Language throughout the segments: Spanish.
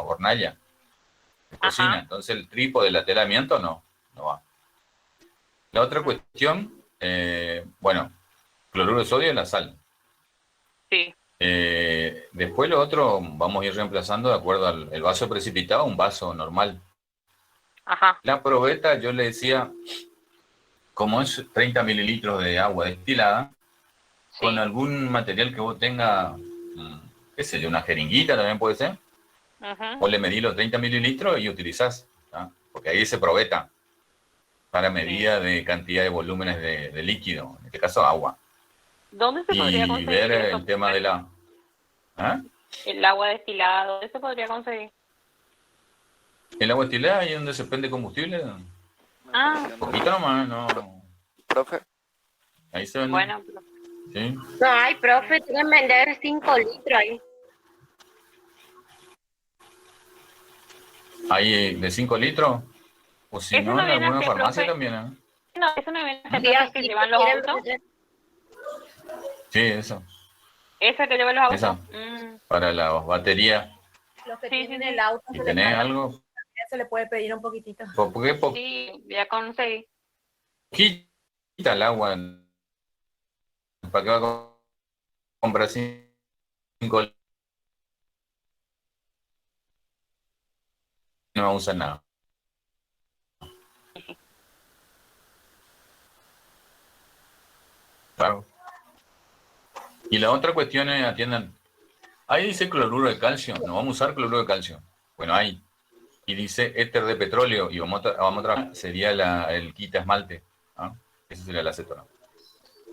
hornalla de cocina. Ajá. Entonces el trípode, el atelamiento no va. La otra cuestión, bueno, cloruro de sodio y la sal. Sí. Después lo otro vamos a ir reemplazando de acuerdo al el vaso precipitado, un vaso normal. Ajá. La probeta, yo le decía, como es 30 mililitros de agua destilada, con Sí. algún material que vos tenga, qué sé yo, una jeringuita también puede ser, Ujú. vos le medís los 30 mililitros y utilizás, ¿tá? Porque ahí se probeta para Sí. medida de cantidad de volúmenes de líquido, en este caso agua. ¿Dónde se podría Y ver conseguir eso, el tema de profe? la... ¿Ah? El agua destilada, ¿dónde se podría conseguir? El agua destilada ahí donde se prende combustible, Me está Ah, pidiendo poquito nomás, no. profe. Ahí se vende, bueno, ¿sí? No, ay, profe, quieren vender 5 litros ahí. Hay de 5 litros, o si eso no, no en viene alguna así, farmacia profe. también, ¿eh? No, eso no viene así, ¿Mm? Sí, profe, que así llevan que los quieren autos. vender. Sí, eso, Esa que llevan los autos. esa, para la batería. Los que Sí, tienen sí, el sí. auto Si se le tenés carga, algo, se le puede pedir un poquitito. porque Sí, ya conseguí. poquita el agua, ¿para qué va a comprar 5 litros? No va a usar nada. Claro. Y la otra cuestión es, atiendan, ahí dice cloruro de calcio, no vamos a usar cloruro de calcio. Bueno, ahí. Y dice éter de petróleo, y vamos a trabajar, sería el quita esmalte. ¿Ah? Ese sería el acetona.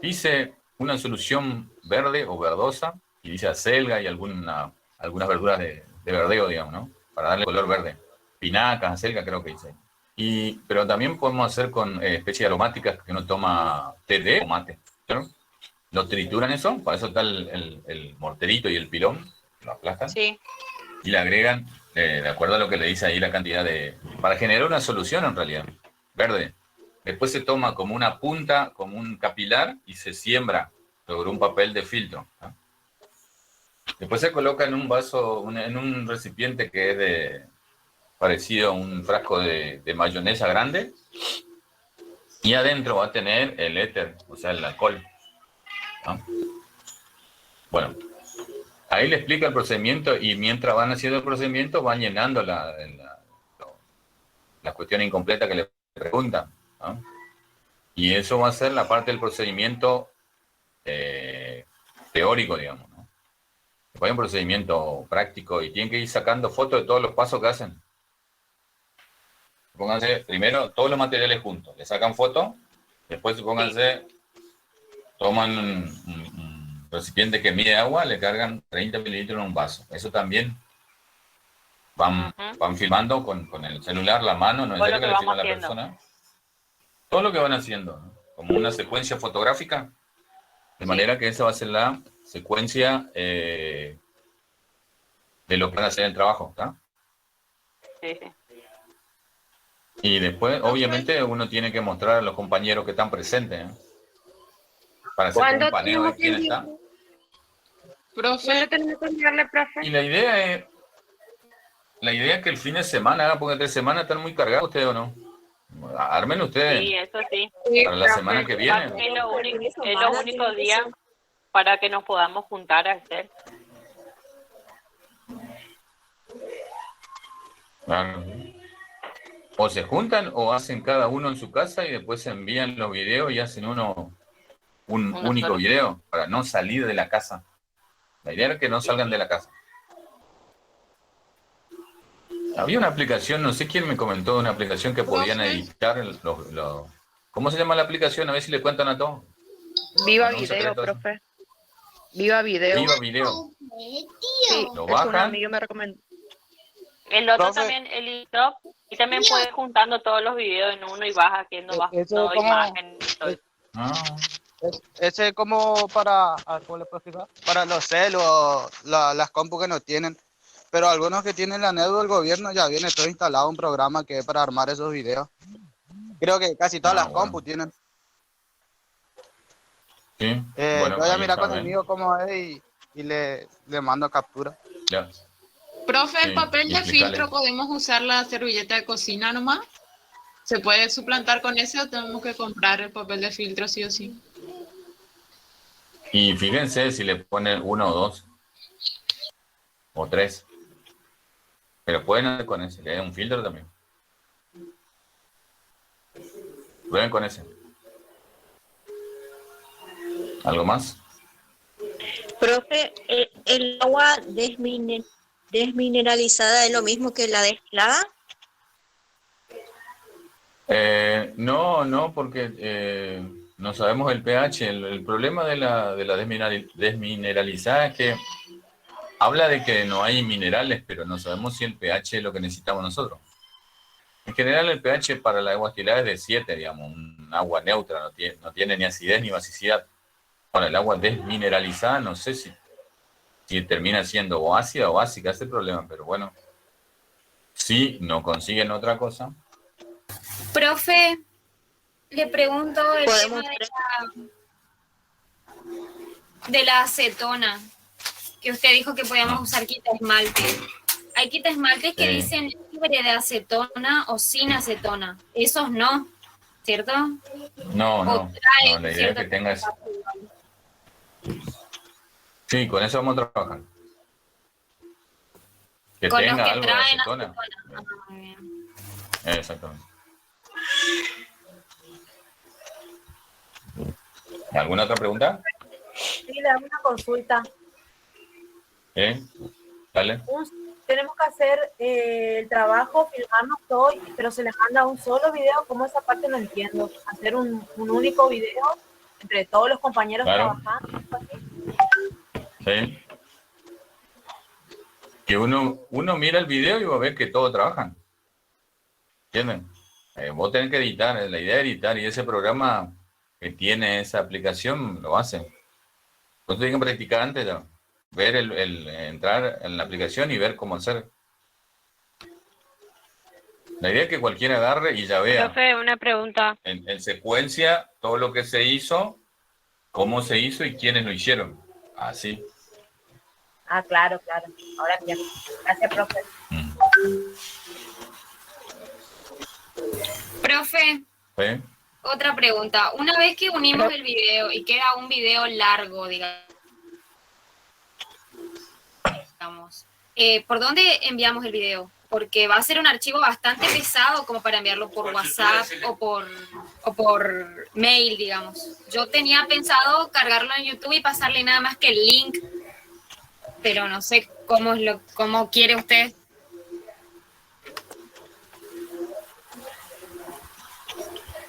Dice una solución verde o verdosa, y dice acelga y algunas verduras de verdeo, digamos, ¿no? Para darle color verde. Pinacas, acelga, creo que dice. Pero también podemos hacer con especies aromáticas que uno toma té de o mate. ¿Claro? Lo trituran eso, para eso está el morterito y el pilón, lo aplastan, Sí. y le agregan, de acuerdo a lo que le dice ahí, la cantidad para generar una solución en realidad, verde. Después se toma como una punta, como un capilar, y se siembra sobre un papel de filtro, ¿no? Después se coloca en un vaso, en un recipiente que es parecido a un frasco de mayonesa grande, y adentro va a tener el éter, o sea, el alcohol, ¿no? Bueno, ahí le explica el procedimiento, y mientras van haciendo el procedimiento van llenando la cuestión incompleta que le preguntan, ¿no? Y eso va a ser la parte del procedimiento teórico, digamos, ¿no? Después hay un procedimiento práctico y tienen que ir sacando fotos de todos los pasos que hacen. Pónganse primero todos los materiales juntos, le sacan foto, después pónganse, toman un recipiente que mide agua, le cargan 30 mililitros en un vaso. Eso también van filmando con el celular, la mano, no es Todo lo necesario que que le vamos filmen a la haciendo. persona. Todo lo que van haciendo, ¿no? Como una secuencia fotográfica, de Sí. manera que esa va a ser la secuencia de lo que van a hacer en el trabajo, ¿está? Sí, sí. Y después, obviamente, uno tiene que mostrar a los compañeros que están presentes, ¿eh? Para hacer como un ¿Cuándo paneo tenemos de que quién enviar? está. ¿Cuándo tenemos que enviarle, Y profe? la idea es que el fin de semana, porque 3 semanas están muy cargados ustedes, ¿o no? Armen ustedes Sí, eso sí. Sí, para la semana profe. que viene. Es los únicos días para que nos podamos juntar a hacer. Claro. O se juntan o hacen cada uno en su casa y después se envían los videos y hacen un Uno único solo. video para no salir de la casa. La idea era que no salgan de la casa. Había una aplicación, no sé quién me comentó, de una aplicación que podían editar ¿Cómo se llama la aplicación? A ver si le cuentan a todos. Viva Para no un Video, secreto eso. profe. Viva Video. Viva Video. Sí, Lo es un bajan. amigo me recomendó. El otro Profe, también, el TikTok, y también puedes juntando todos los videos en uno y vas haciendo eso bajando como, imagen y todo eso. Ah, ese como para, ¿cómo le puedo explicar? Para los celos, las compu que no tienen. Pero algunos que tienen la NEDU del gobierno ya viene todo instalado un programa que es para armar esos videos. Creo que casi todas las bueno. compus tienen. Sí, Yo bueno, voy a ahí mirar está, con el ¿ven? mío cómo es y le mando captura. Ya. Profe, el Sí, papel y de explicarle. filtro, ¿podemos usar la servilleta de cocina nomás? ¿Se puede suplantar con ese o tenemos que comprar el papel de filtro sí o sí? Y fíjense si le ponen uno o dos o tres. Pero pueden hacer con ese, le da un filtro también. Prueben con ese. ¿Algo más? Profe, ¿el agua desmineralizada es lo mismo que la destilada? No, porque no sabemos el pH. El problema de la desmineralizada es que habla de que no hay minerales, pero no sabemos si el pH es lo que necesitamos nosotros. En general, el pH para la agua destilada es de 7, digamos, un agua neutra, no tiene ni acidez ni basicidad. Ahora, el agua desmineralizada, no sé si termina siendo o ácida o básica, ese es el problema, pero bueno, si no consiguen otra cosa. Profe, le pregunto el tema Podemos. de la acetona, que usted dijo que podíamos No. usar quita esmalte. Hay quita esmaltes que Sí. dicen libre de acetona o sin acetona. Esos no, ¿cierto? No, trae la idea es cierto que tenga eso. porcentaje. Sí, con eso vamos a trabajar. Que Con los tenga que algo de traen acetona. acetona. Ah, muy bien. Exactamente. ¿Alguna otra pregunta? Sí, le hago una consulta. Dale. Tenemos que hacer el trabajo, filmarnos todo, pero se les manda un solo video. ¿Cómo esa parte no entiendo? Hacer un único video entre todos los compañeros Claro. trabajando. Sí. Que uno mira el video y va a ver que todos trabajan. ¿Entienden? Vos tenés que editar, la idea es editar, y ese programa que tiene esa aplicación lo hace. Entonces tienen que practicar antes ya. Ver entrar en la aplicación y ver cómo hacer. La idea es que cualquiera agarre y ya vea Profe, una pregunta. en secuencia todo lo que se hizo, cómo se hizo y quiénes lo hicieron. Así. Ah, claro, claro. Ahora bien. Gracias, profe. Profe, ¿Sí? otra pregunta. Una vez que unimos el video y queda un video largo, digamos, ¿por dónde enviamos el video? Porque va a ser un archivo bastante pesado como para enviarlo por WhatsApp o por mail, digamos. Yo tenía pensado cargarlo en YouTube y pasarle nada más que el link, pero no sé cómo quiere usted.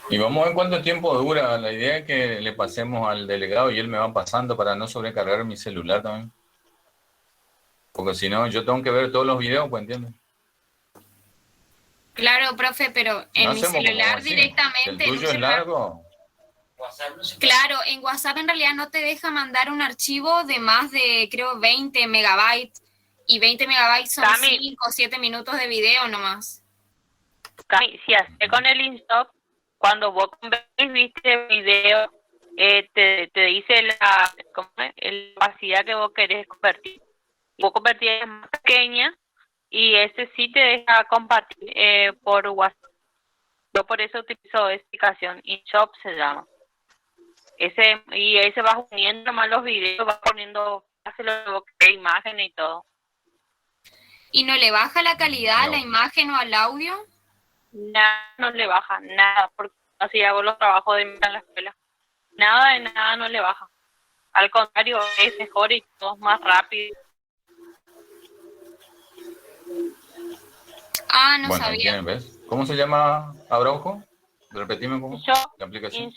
Y vamos a ver cuánto tiempo dura. La idea es que le pasemos al delegado y él me va pasando para no sobrecargar mi celular también. Porque si no, yo tengo que ver todos los videos, pues entiendes. Claro, profe, pero en No mi hacemos como celular así. directamente. Si el en un tuyo es celular- largo. Claro, en WhatsApp en realidad no te deja mandar un archivo de más de, creo, 20 megabytes. Y 20 megabytes son Cami. 5 o 7 minutos de video nomás. Cami, si haces con el InShot, cuando vos ves, viste el video, te dice la capacidad que vos querés convertir. Vos convertís en más pequeña y ese sí te deja compartir por WhatsApp. Yo por eso utilizo esa aplicación, InShot se llama. Ese vas uniendo nomás los videos, vas poniendo, hace lo que vos querés, imágenes y todo. ¿Y no le baja la calidad a No. la imagen o al audio? Nada, no le baja, nada, porque así hago los trabajos de mi en la escuela. Nada de nada no le baja. Al contrario, es mejor y todo es más rápido. Ah, no Bueno, ahí sabía. tienen, ¿ves? ¿Cómo se llama Araujo? Repetime cómo. InShot, La aplicación.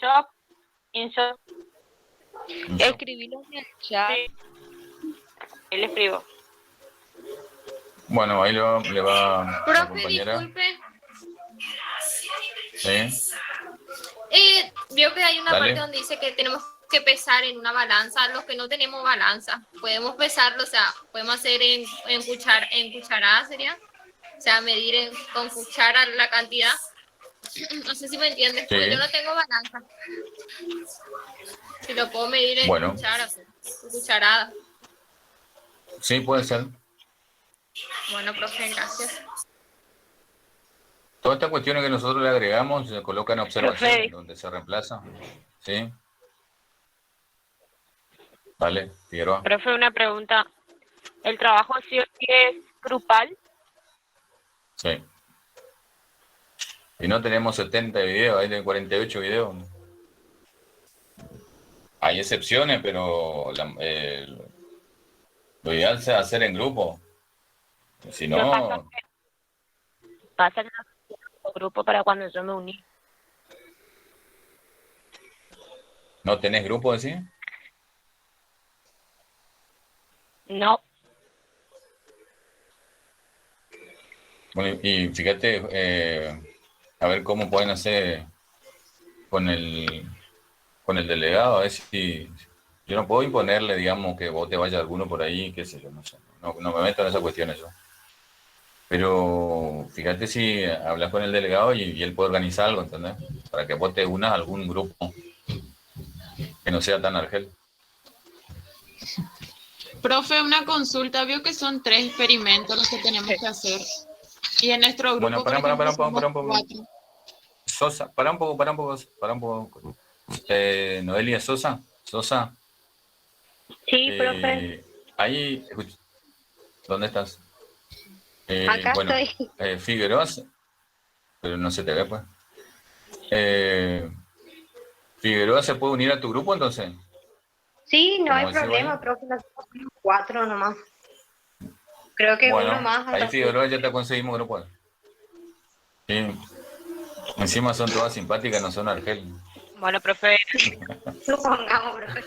InShot, Escribilo en el chat. sí. Él escribo. Bueno, ahí le va la Profe, compañera. disculpe. ¿Sí? Veo que hay una Dale. parte donde dice que tenemos que pesar en una balanza. Los que no tenemos balanza, podemos pesarlo, o sea, podemos hacer en cucharada, sería. O sea, medir con cuchara la cantidad. No sé si me entiendes, porque Sí. yo no tengo balanza. Si lo puedo medir en Bueno. cuchara, en cucharada. Sí, puede ser. Bueno, profe, gracias. Todas estas cuestiones que nosotros le agregamos se colocan observaciones, Profe. donde se reemplaza. ¿Sí? Vale, Figueroa. Profe, una pregunta. ¿El trabajo sí o sí es grupal? Sí. Y no tenemos 70 videos, hay de 48 videos. Hay excepciones, pero lo ideal es hacer en grupo. Si Yo no, pasa que no tengo grupo para cuando yo me uní. ¿no tenés grupo, decís? No. Bueno, y fíjate, a ver cómo pueden hacer con con el delegado, a ver si yo no puedo imponerle, digamos, que vos te vaya alguno por ahí, qué sé yo, no sé, no me meto en esas cuestiones yo. Pero fíjate si hablas con el delegado y él puede organizar algo, ¿entendés? Para que vos te unas a algún grupo que no sea tan argel. Profe, una consulta. Vio que son 3 experimentos los que tenemos que hacer. Y en nuestro grupo, Bueno, para un poco. 4. Sosa, para un poco. Noelia Sosa. Sí, profe. Ahí, ¿dónde estás? Acá bueno, estoy. Figueroa, pero no se te ve, pues. Figueroa se puede unir a tu grupo, entonces. Sí, no hay Como decís, problema, bueno. profe. Nosotros somos 4 nomás. Creo que Bueno, uno más. ahí anda. Figueroa ya te conseguimos grupo. Sí. Encima son todas simpáticas, no son argel. Bueno, profe, Supongamos, profe.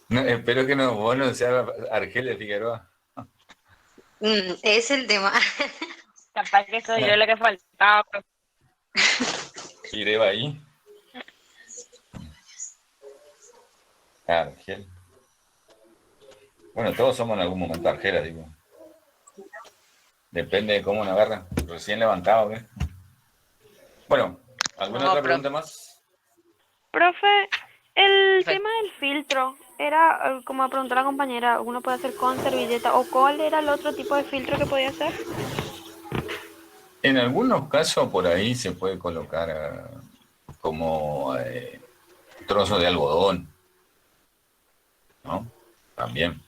No, espero que vos no seas argel de Figueroa. Es el tema. capaz que soy yo la que faltaba, profe. Iré ahí. Argel. Bueno, todos somos en algún momento argelas, digo. Depende de cómo nos agarran. Recién levantado, ¿ves? Bueno, ¿alguna otra pregunta más? Profe, el Perfecto. tema del filtro, era como preguntó la compañera, uno puede hacer con servilleta, o cuál era el otro tipo de filtro que podía hacer. En algunos casos por ahí se puede colocar como trozo de algodón, ¿no? También.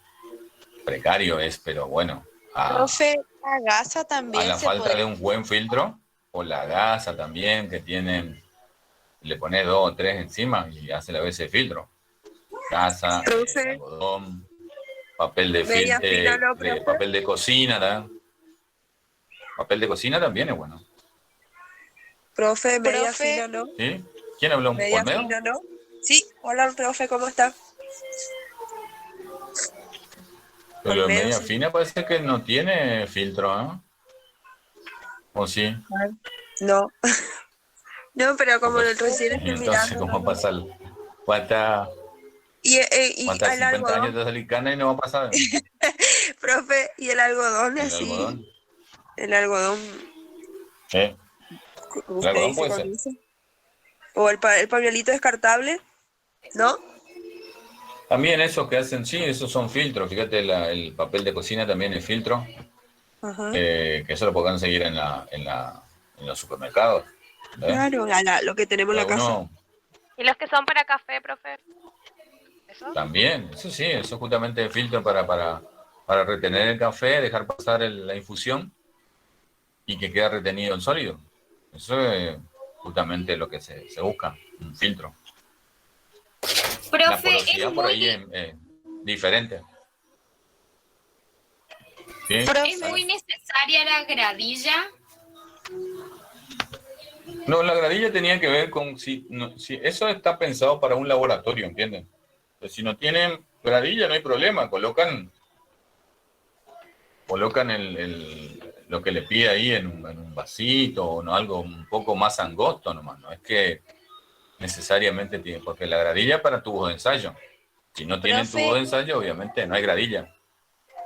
Precario es, pero bueno. Profe, la gasa A también la se falta puede. de un buen filtro, o la gasa también, que tienen, le pones 2 o 3 encima y hace la vez de filtro. Gasa, Profe. algodón, papel de Media fina, ¿no, profe? papel de cocina, ¿verdad? Papel de cocina también es bueno. Profe, media fina, ¿no? ¿Sí? ¿Quién habló? Media ¿Olmedo? fina, ¿no? Sí, hola, profe, ¿cómo está? Pero Olmedo, media sí. fina parece que no tiene filtro, ¿no? ¿O sí? No. No, pero como Pues, recién estoy entonces, mirando. ¿cómo ¿no? pasa? ¿Cuántas Y el 50 años algodón, te salís cana y no va a pasar? profe, y el algodón El así. algodón. El algodón, ¿Sí? El usted algodón dice puede con ser. eso. O el pañuelito descartable, ¿no? También esos que hacen, sí, esos son filtros. Fíjate, el papel de cocina también es filtro, Ajá. que eso lo pueden conseguir en los supermercados. ¿Ves? Claro, lo que tenemos en la casa. Uno ¿Y los que son para café, profe? ¿Eso? también, eso sí, eso es justamente el filtro para retener el café, dejar pasar la infusión y que quede retenido el sólido. Eso es justamente lo que se busca, un filtro. La Profe, porosidad por ahí es diferente. ¿Sí? ¿es muy necesaria la gradilla? No, la gradilla tenía que ver con si eso está pensado para un laboratorio, ¿entienden? Pues si no tienen gradilla no hay problema, colocan lo que le pide ahí en un vasito o no, algo un poco más angosto nomás, no es que necesariamente tiene, porque la gradilla es para tubos de ensayo. Si no tienen Profe. tubos de ensayo, obviamente no hay gradilla.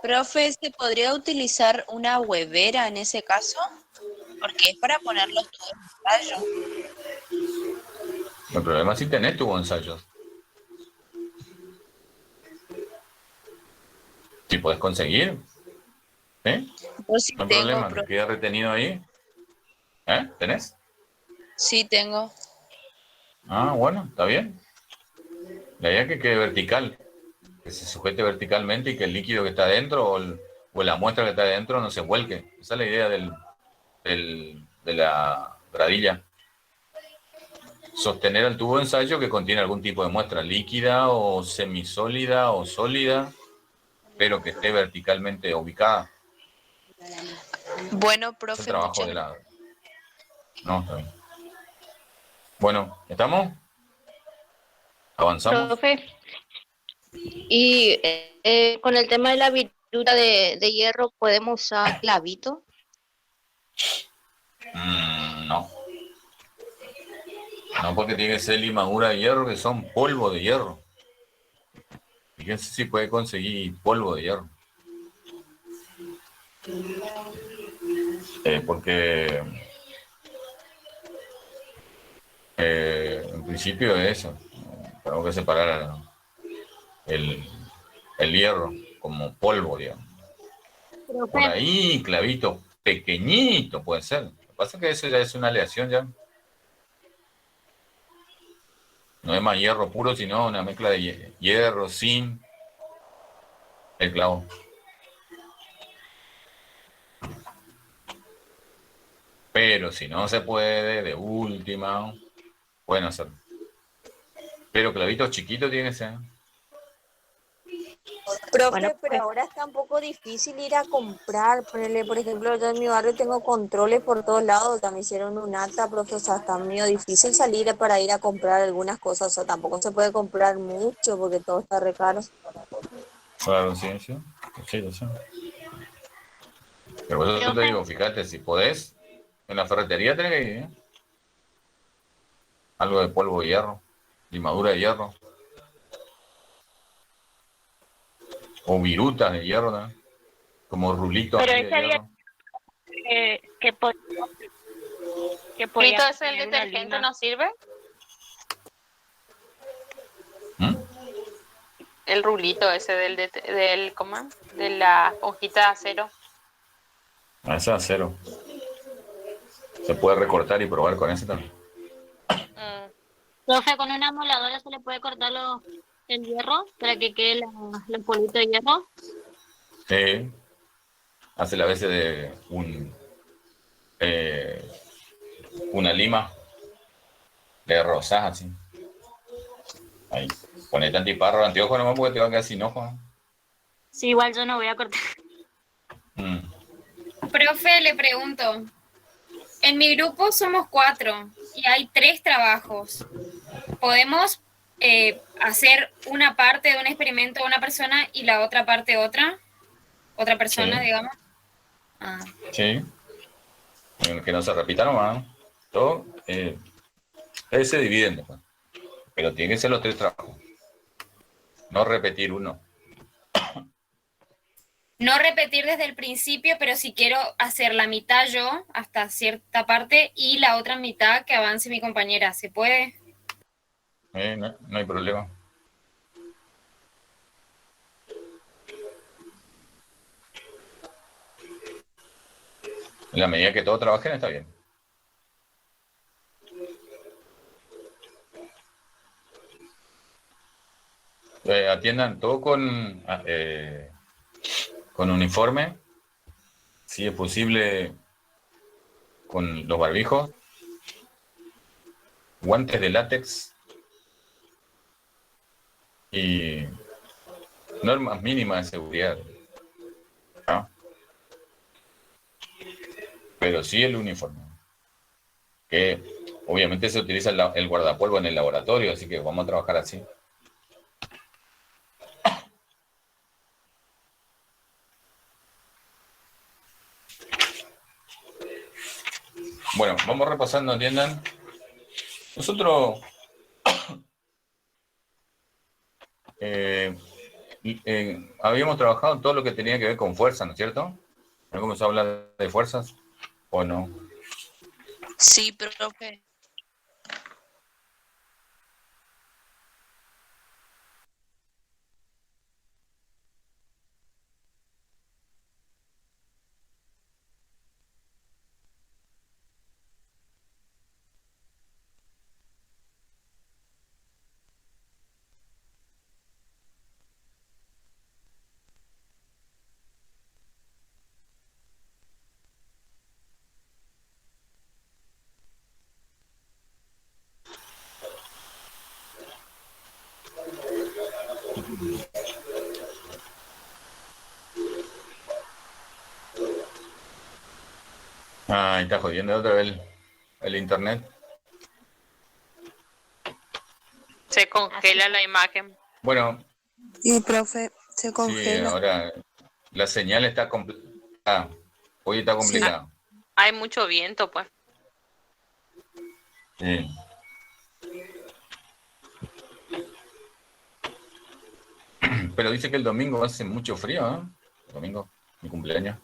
Profe, ¿se podría utilizar una huevera en ese caso? Porque es para poner los tubos de ensayo. El problema es si tenés tubos de ensayo. Si podés conseguir, ¿Eh? Yo sí No hay tengo, problema, que profe. quede retenido ahí. ¿Tenés? Sí tengo. Ah, bueno, está bien. La idea es que quede vertical, que se sujete verticalmente y que el líquido que está adentro o la muestra que está adentro no se vuelque. Esa es la idea de la gradilla. Sostener el tubo de ensayo que contiene algún tipo de muestra líquida o semisólida o sólida, pero que esté verticalmente ubicada. Bueno, Es el profe, trabajo muchas de gracias. la... No, está bien. Bueno, ¿estamos? ¿Avanzamos? Profe, y con el tema de la viruta de hierro, ¿podemos usar clavito? No. No, porque tiene que ser limadura de hierro, que son polvo de hierro. Fíjense si puede conseguir polvo de hierro. Porque en principio es eso. Tenemos que separar el hierro como polvo, digamos. Por Profe, ahí, clavito pequeñito puede ser. Lo que pasa es que eso ya es una aleación ya. No es más hierro puro, sino una mezcla de hierro, zinc, el clavo. Pero si no se puede, de última, pueden hacerlo. Pero clavitos chiquitos tiene que ser. bueno, Profe, pero pues, ahora está un poco difícil ir a comprar. Ponele, por ejemplo, yo en mi barrio tengo controles por todos lados. Ya me hicieron un acta, profe, o sea, está medio difícil salir para ir a comprar algunas cosas. O sea, tampoco se puede comprar mucho porque todo está re caro. Claro, sí, sí. Sí, lo sé. Pero por eso te profe, digo, fíjate, si podés, en la ferretería tenés que ir, ¿eh? Algo de polvo de hierro, limadura de hierro, o virutas de hierro, ¿no? Como rulitos Pero así de ese había hierro. que, po- que ¿Rito podíamos ese del tener una detergente lima. no sirve? ¿Mm? El rulito ese del ¿cómo? De la hojita de acero. A esa cero. Se puede recortar y probar con ese también. Mm. Profe, con una moladora se le puede cortar el hierro para que quede los politos de hierro. Hace la veces de una lima de rosas así. Ahí. Ponete antiparro, anteojo nomás porque te va a quedar sin ojo. Sí, igual yo no voy a cortar. Mm. Profe, le pregunto, en mi grupo somos 4 y hay 3 trabajos. ¿Podemos hacer una parte de un experimento de una persona y la otra parte otra? ¿Otra persona, Sí, digamos? Ah. sí. Que no se repita nomás. Todo se dividen después. Pero tienen que ser los 3 trabajos. No repetir uno. No repetir desde el principio, pero si quiero hacer la mitad yo hasta cierta parte y la otra mitad que avance mi compañera, ¿se puede? No hay problema. En la medida que todos trabajen está bien. Atiendan todo con uniforme, si es posible con los barbijos, guantes de látex y normas mínimas de seguridad, ¿no? Pero sí el uniforme, que obviamente se utiliza el guardapolvo en el laboratorio, así que vamos a trabajar así. Bueno, vamos repasando, entiendan. Nosotros habíamos trabajado en todo lo que tenía que ver con fuerza, ¿no es cierto? ¿No comenzó a hablar de fuerzas o no? Sí, profe. Ay, está jodiendo otra vez el internet. Se congela la imagen. Bueno, Y profe, se sí, congela. ahora la señal está complicada. Hoy está complicada. Hay mucho viento, pues. Sí. Pero dice que el domingo hace mucho frío, ¿eh? El domingo, mi cumpleaños.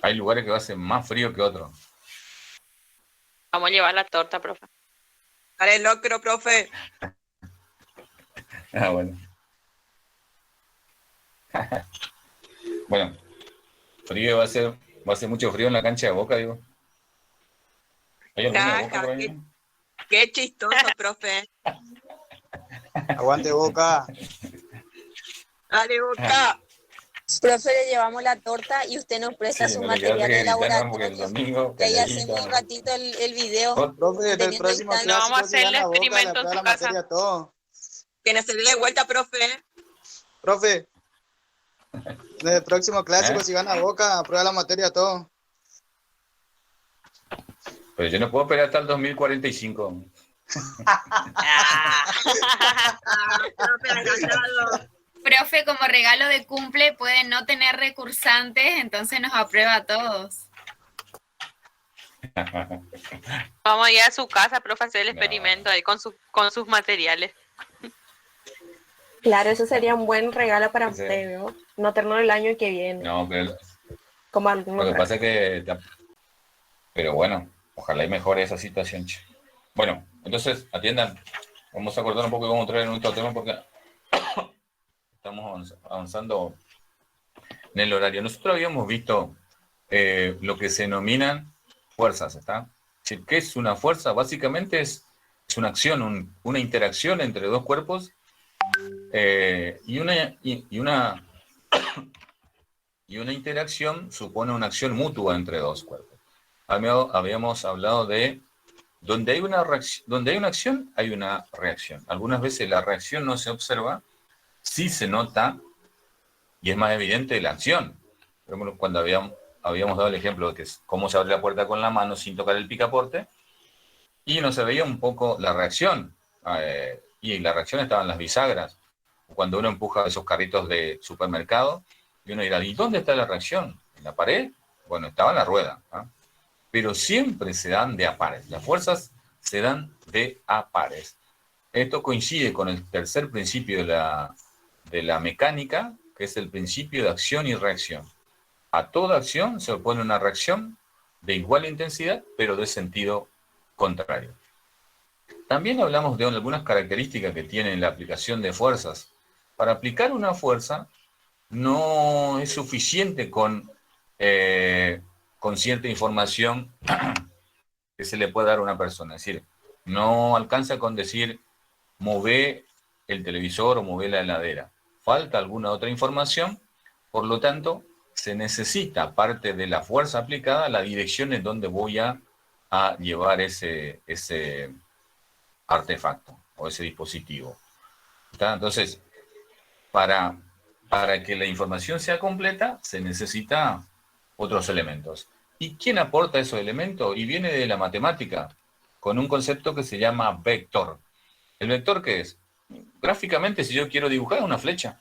Hay lugares que hacen más frío que otros. Vamos a llevar la torta, profe. Dale locro, profe. Ah, bueno. Bueno, frío va a ser mucho frío en la cancha de Boca, digo. ¿Hay alguna de Boca por ahí? Qué chistoso, profe. Aguante Boca. Dale, Boca. Profe, le llevamos la torta y usted nos presta su material de laboratorio. Y ahí hacemos un ratito el video. Profe, del próximo No, vamos a hacer el experimento en su casa. Todo. Que no se dé de vuelta, profe. Profe, en el próximo clásico, si gana Boca, aprueba la materia todo. Pero yo no puedo esperar hasta el 2045. Profe, como regalo de cumple puede no tener recursantes, entonces nos aprueba a todos. Vamos a ir a su casa, profe, a hacer el experimento ahí con sus materiales. Claro, eso sería un buen regalo para Sí. usted, ¿no? No tenerlo el año que viene. No, pero Como lo que pasa es que... Pero bueno, ojalá y mejore esa situación. Che. Bueno, entonces, atiendan. Vamos a cortar un poco y vamos a entrar en nuestro tema porque estamos avanzando en el horario. Nosotros habíamos visto lo que se denominan fuerzas, ¿está? ¿Qué es una fuerza? Básicamente es una acción, una interacción entre dos cuerpos y una interacción supone una acción mutua entre dos cuerpos. Habíamos hablado de donde hay una acción, hay una reacción. Algunas veces la reacción no se observa, sí se nota y es más evidente la acción. Por ejemplo, cuando habíamos dado el ejemplo de que es cómo se abre la puerta con la mano sin tocar el picaporte, y no se veía un poco la reacción. Y la reacción estaba en las bisagras. Cuando uno empuja esos carritos de supermercado, y uno dirá, ¿y dónde está la reacción? ¿En la pared? Bueno, estaba en la rueda. Pero siempre se dan de a pares. Las fuerzas se dan de a pares. Esto coincide con el tercer principio de la mecánica, que es el principio de acción y reacción. A toda acción se opone una reacción de igual intensidad, pero de sentido contrario. También hablamos de algunas características que tiene la aplicación de fuerzas. Para aplicar una fuerza no es suficiente con cierta información que se le puede dar a una persona. Es decir, no alcanza con decir, move el televisor o move la heladera. Falta alguna otra información, por lo tanto, se necesita, parte de la fuerza aplicada, la dirección en donde voy a llevar ese artefacto o ese dispositivo. ¿Está? Entonces, para que la información sea completa, se necesita otros elementos. ¿Y quién aporta esos elementos? Y viene de la matemática, con un concepto que se llama vector. ¿El vector qué es? Gráficamente, si yo quiero dibujar una flecha,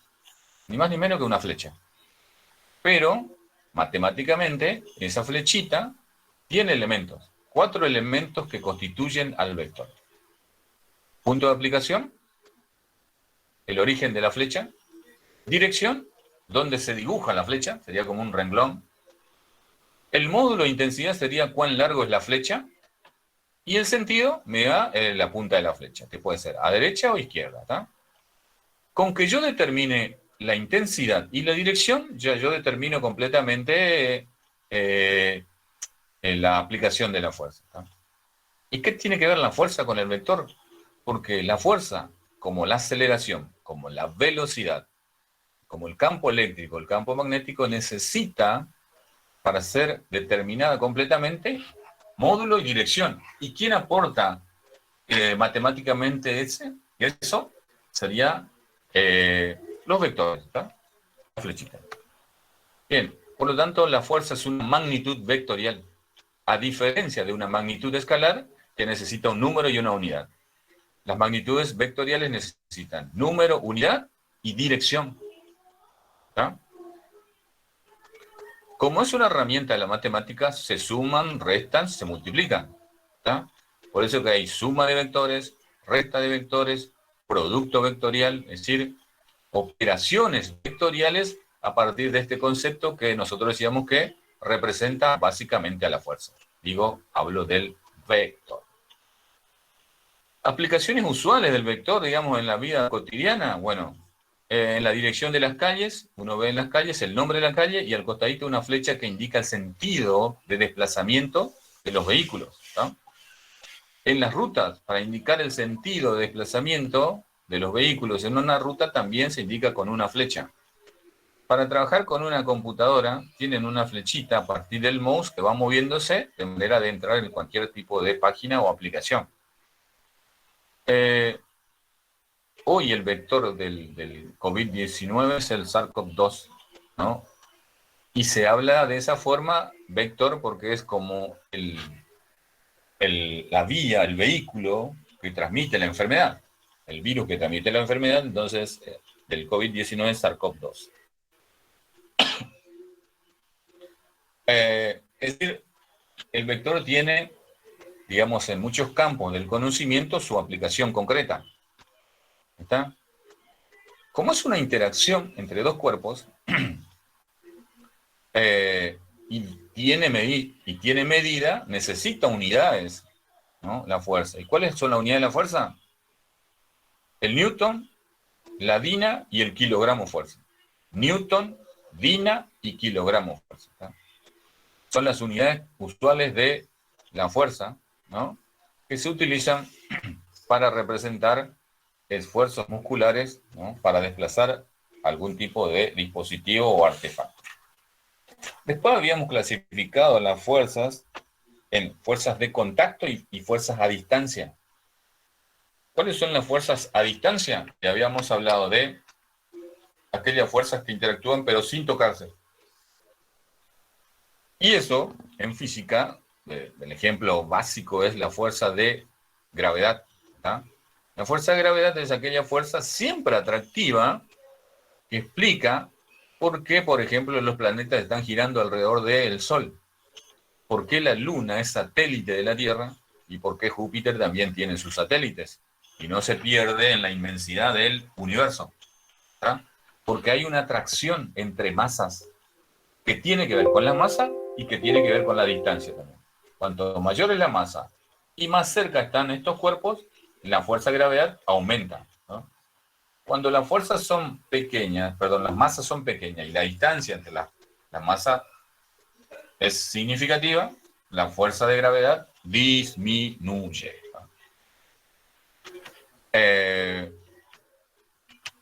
ni más ni menos que una flecha. Pero, matemáticamente, esa flechita tiene elementos, 4 elementos que constituyen al vector. Punto de aplicación, el origen de la flecha, dirección, donde se dibuja la flecha, sería como un renglón. El módulo de intensidad sería cuán largo es la flecha, y el sentido me da la punta de la flecha, que puede ser a derecha o izquierda. ¿Tá? Con que yo determine la intensidad y la dirección, ya yo determino completamente la aplicación de la fuerza. ¿Tá? ¿Y qué tiene que ver la fuerza con el vector? Porque la fuerza, como la aceleración, como la velocidad, como el campo eléctrico, el campo magnético, necesita, para ser determinada completamente, módulo y dirección. ¿Y quién aporta matemáticamente eso? Sería los vectores, ¿tá? La flechita. Bien, por lo tanto, la fuerza es una magnitud vectorial, a diferencia de una magnitud escalar que necesita un número y una unidad. Las magnitudes vectoriales necesitan número, unidad y dirección. ¿Tá? Como es una herramienta de la matemática, se suman, restan, se multiplican. ¿Tá? Por eso que hay suma de vectores, resta de vectores, producto vectorial, es decir, operaciones vectoriales a partir de este concepto que nosotros decíamos que representa básicamente a la fuerza. Hablo del vector. Aplicaciones usuales del vector, digamos, en la vida cotidiana, bueno, en la dirección de las calles, uno ve en las calles el nombre de la calle y al costadito una flecha que indica el sentido de desplazamiento de los vehículos. ¿No? En las rutas, para indicar el sentido de desplazamiento de los vehículos en una ruta, también se indica con una flecha. Para trabajar con una computadora, tienen una flechita a partir del mouse que va moviéndose de manera de entrar en cualquier tipo de página o aplicación. Hoy el vector del COVID-19 es el SARS-CoV-2, ¿no? Y se habla de esa forma, vector, porque es como la vía, el vehículo que transmite la enfermedad. El virus que transmite la enfermedad, entonces, del COVID-19 es SARS-CoV-2. Es decir, el vector tiene, digamos, en muchos campos del conocimiento su aplicación concreta. ¿Está? Como es una interacción entre dos cuerpos y tiene medida, necesita unidades, ¿no? La fuerza. ¿Y cuáles son las unidades de la fuerza? El newton, la dina y el kilogramo fuerza. Newton, dina y kilogramo fuerza. ¿Está? Son las unidades usuales de la fuerza, ¿no? Que se utilizan para representar esfuerzos musculares, ¿no? Para desplazar algún tipo de dispositivo o artefacto. Después habíamos clasificado las fuerzas en fuerzas de contacto y fuerzas a distancia. ¿Cuáles son las fuerzas a distancia? Ya habíamos hablado de aquellas fuerzas que interactúan pero sin tocarse. Y eso, en física, el ejemplo básico es la fuerza de gravedad. ¿Tá? La fuerza de gravedad es aquella fuerza siempre atractiva que explica por qué, por ejemplo, los planetas están girando alrededor del Sol, por qué la Luna es satélite de la Tierra y por qué Júpiter también tiene sus satélites y no se pierde en la inmensidad del universo. ¿Tá? Porque hay una atracción entre masas que tiene que ver con la masa y que tiene que ver con la distancia también. Cuanto mayor es la masa y más cerca están estos cuerpos, la fuerza de gravedad aumenta, ¿no? Cuando las fuerzas son pequeñas, las masas son pequeñas y la distancia entre la masa es significativa, la fuerza de gravedad disminuye. ¿No?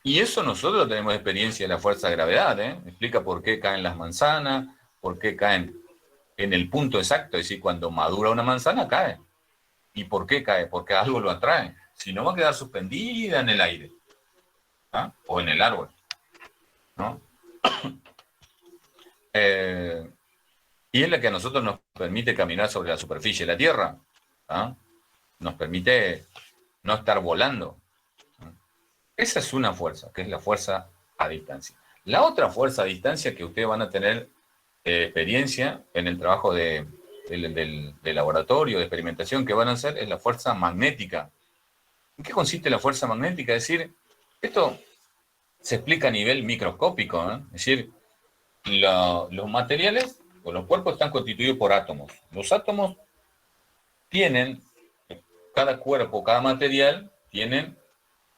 Y eso nosotros tenemos experiencia de la fuerza de gravedad, ¿eh? Explica por qué caen las manzanas, por qué caen en el punto exacto, es decir, cuando madura una manzana cae. ¿Y por qué cae? Porque algo lo atrae. Si no, va a quedar suspendida en el aire. ¿Ah? O en el árbol. ¿No? Y es la que a nosotros nos permite caminar sobre la superficie de la Tierra. ¿Ah? Nos permite no estar volando. ¿Ah? Esa es una fuerza, que es la fuerza a distancia. La otra fuerza a distancia que ustedes van a tener experiencia en el trabajo del laboratorio, de experimentación que van a hacer, es la fuerza magnética. ¿En qué consiste la fuerza magnética? Es decir, esto se explica a nivel microscópico, ¿eh? Es decir, los materiales o los cuerpos están constituidos por átomos. Los átomos tienen, cada cuerpo, cada material, tienen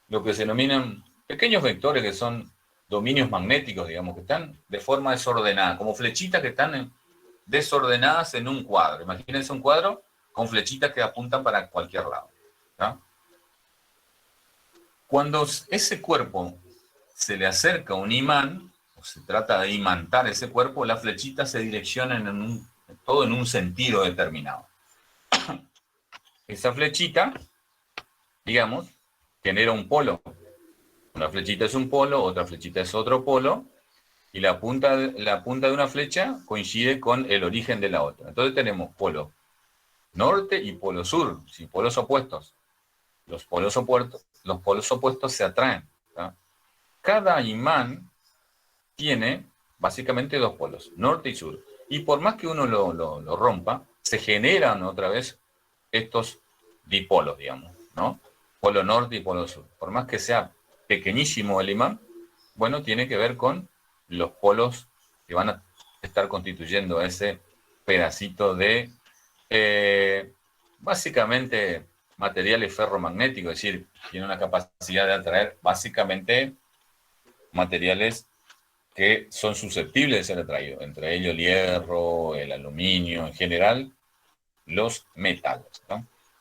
lo que se denominan pequeños vectores que son dominios magnéticos, digamos, que están de forma desordenada, como flechitas que están desordenadas en un cuadro. Imagínense un cuadro con flechitas que apuntan para cualquier lado. ¿No? Cuando ese cuerpo se le acerca un imán, o se trata de imantar ese cuerpo, las flechitas se direccionan todo en un sentido determinado. Esa flechita, digamos, genera un polo. Una flechita es un polo, otra flechita es otro polo, y la punta de una flecha coincide con el origen de la otra. Entonces tenemos polo norte y polo sur, sí, polos opuestos. Los polos opuestos se atraen. ¿tá? Cada imán tiene básicamente dos polos, norte y sur. Y por más que uno lo rompa, se generan otra vez estos dipolos, digamos, ¿no? Polo norte y polo sur. Por más que sea pequeñísimo el imán, bueno, tiene que ver con los polos que van a estar constituyendo ese pedacito de, básicamente, materiales ferromagnéticos, es decir, tiene una capacidad de atraer básicamente materiales que son susceptibles de ser atraídos, entre ellos el hierro, el aluminio, en general, los metales.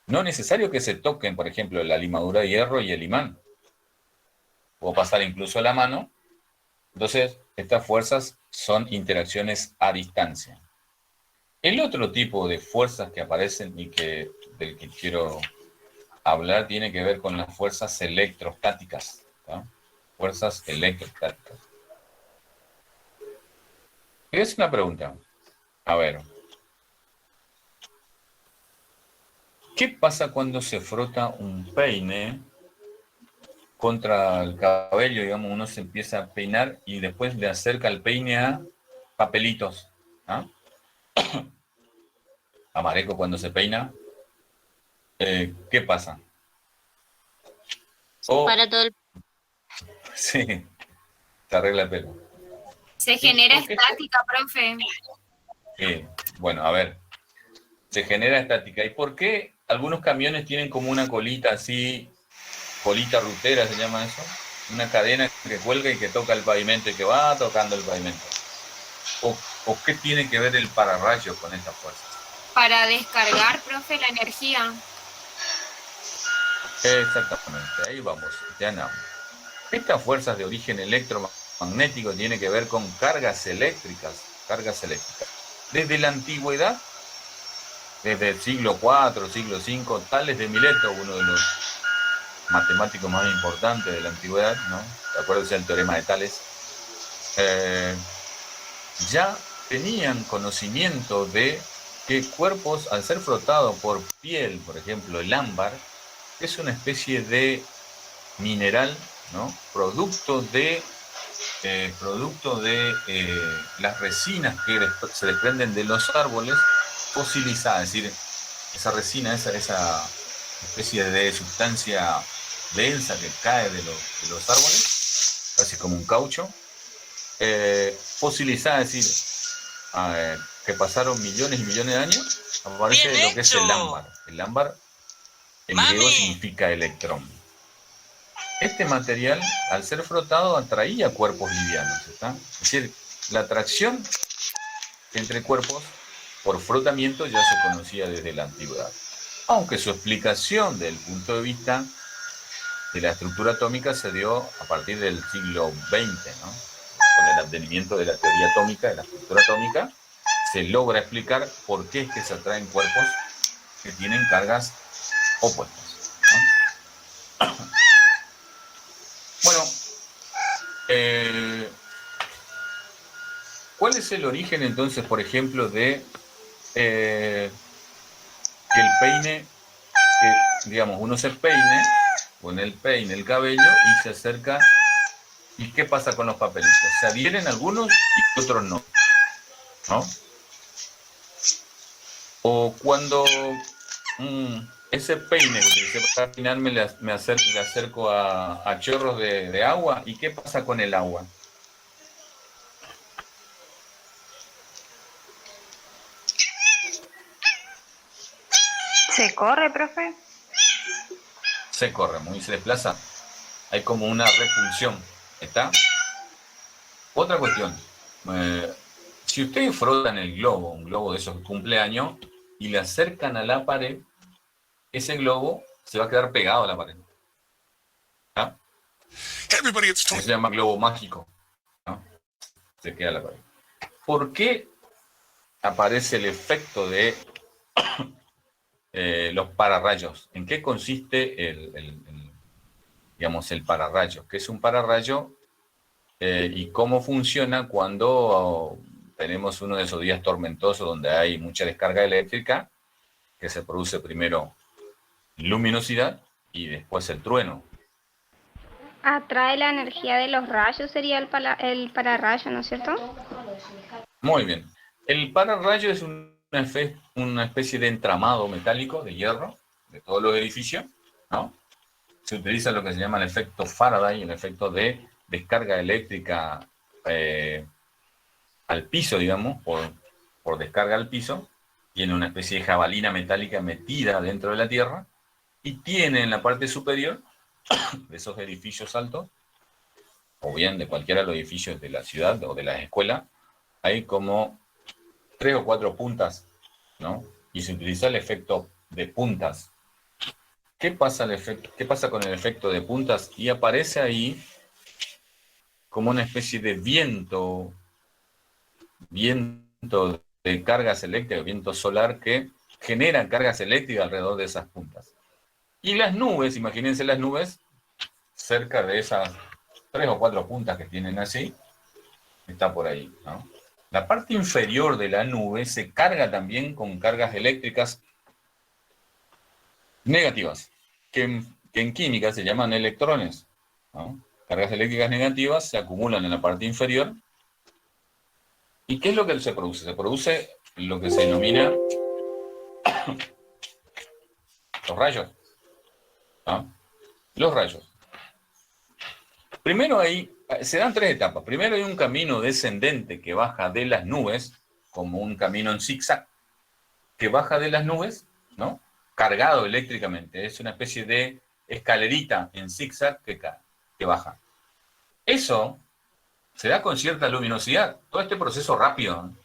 No es necesario que se toquen, por ejemplo, la limadura de hierro y el imán. Puedo pasar incluso la mano. Entonces, estas fuerzas son interacciones a distancia. El otro tipo de fuerzas que aparecen y del que quiero hablar tiene que ver con las fuerzas electrostáticas. ¿tá? Fuerzas electrostáticas. Es una pregunta. A ver. ¿Qué pasa cuando se frota un peine contra el cabello? Digamos, uno se empieza a peinar y después le acerca el peine a papelitos. ¿ah? A Mareco cuando se peina. ¿Qué pasa? Para todo el... Sí, se arregla el pelo. Se genera estática, profe. Bueno, a ver. Se genera estática. ¿Y por qué algunos camiones tienen como una colita así, colita rutera se llama eso? Una cadena que cuelga y que toca el pavimento y que va tocando el pavimento. ¿O qué tiene que ver el pararrayos con estas fuerzas? Para descargar, profe, la energía. Exactamente, ahí vamos, ya andamos. Estas fuerzas de origen electromagnético tienen que ver con cargas eléctricas. Desde la antigüedad, desde el siglo IV, siglo V, Tales de Mileto, uno de los matemáticos más importantes de la antigüedad, ¿no? ¿Te acuerdas del teorema de Tales? Ya tenían conocimiento de que cuerpos, al ser frotados por piel, por ejemplo, el ámbar, es una especie de mineral, ¿no? Producto de las resinas que se desprenden de los árboles fosilizadas, es decir, esa resina, esa especie de sustancia densa que cae de los árboles, casi como un caucho, fosilizada, es decir, que pasaron millones y millones de años, aparece lo que es el ámbar. El ámbar en griego significa electrón. Este material, al ser frotado, atraía cuerpos livianos. ¿está? Es decir, la atracción entre cuerpos por frotamiento ya se conocía desde la antigüedad. Aunque su explicación desde el punto de vista de la estructura atómica se dio a partir del siglo XX, ¿no? Con el advenimiento de la teoría atómica, de la estructura atómica, se logra explicar por qué es que se atraen cuerpos que tienen cargas opuestas. ¿no? Bueno, ¿cuál es el origen entonces, por ejemplo, de que el peine, que digamos, uno se peine, pone el peine, el cabello y se acerca? ¿Y qué pasa con los papelitos? Se adhieren algunos y otros no. ¿No? O cuando ese peine que utilicé para peinarme le acerco a chorros de agua, ¿y qué pasa con el agua? ¿Se corre, profe? Se corre, muy se desplaza. Hay como una repulsión. ¿Está? Otra cuestión. Si ustedes frotan el globo, un globo de esos cumpleaños, y le acercan a la pared, ese globo se va a quedar pegado a la pared. ¿Ah? Se llama globo mágico. ¿no? Se queda a la pared. ¿Por qué aparece el efecto de los pararrayos? ¿En qué consiste digamos, el pararrayo? ¿Qué es un pararrayo? y cómo funciona cuando tenemos uno de esos días tormentosos donde hay mucha descarga eléctrica, que se produce primero luminosidad y después el trueno. Atrae la energía de los rayos, sería el pararrayo, ¿no es cierto? Muy bien. El pararrayo es una especie de entramado metálico de hierro de todos los edificios, ¿no? Se utiliza lo que se llama el efecto Faraday, el efecto de descarga eléctrica al piso, digamos, por descarga al piso. Tiene una especie de jabalina metálica metida dentro de la tierra y tiene en la parte superior de esos edificios altos, o bien de cualquiera de los edificios de la ciudad o de las escuelas, hay como 3 o 4 puntas, ¿no? Y se utiliza el efecto de puntas. ¿Qué pasa con el efecto de puntas? Y aparece ahí como una especie de viento de cargas eléctricas, viento solar que genera cargas eléctricas alrededor de esas puntas. Y las nubes, imagínense las nubes, cerca de esas 3 o 4 puntas que tienen así, está por ahí, ¿no? La parte inferior de la nube se carga también con cargas eléctricas negativas, que en química se llaman electrones, ¿no? Cargas eléctricas negativas se acumulan en la parte inferior. ¿Y qué es lo que se produce? Se produce lo que se denomina los rayos, ¿no? Los rayos. Primero se dan 3 etapas. Primero hay un camino descendente que baja de las nubes, como un camino en zigzag, que baja de las nubes, ¿no? Cargado eléctricamente. Es una especie de escalerita en zigzag que baja. Eso se da con cierta luminosidad. Todo este proceso rápido, ¿no?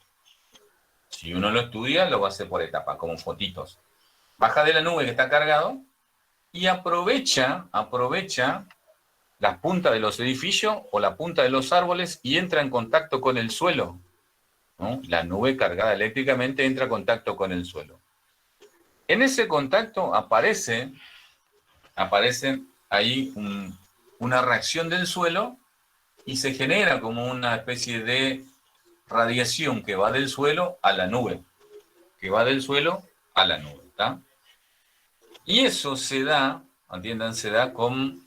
Si uno lo estudia, lo va a hacer por etapas, como fotitos. Baja de la nube que está cargado y aprovecha la punta de los edificios o la punta de los árboles y entra en contacto con el suelo, ¿no? La nube cargada eléctricamente entra en contacto con el suelo. En ese contacto aparece ahí una reacción del suelo y se genera como una especie de radiación que va del suelo a la nube. ¿Tá? Y eso se da, entiendan, se da con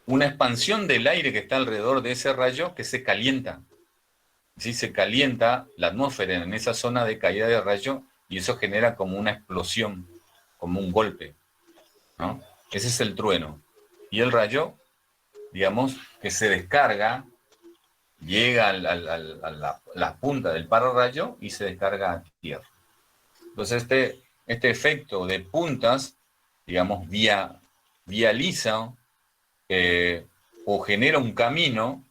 una expansión del aire que está alrededor de ese rayo que se calienta. ¿Sí? Se calienta la atmósfera en esa zona de caída de rayo y eso genera como una explosión, como un golpe, ¿no? Ese es el trueno. Y el rayo, digamos, que se descarga, llega a la punta del pararrayo y se descarga a tierra. Entonces este efecto de puntas, digamos, vializa o genera un camino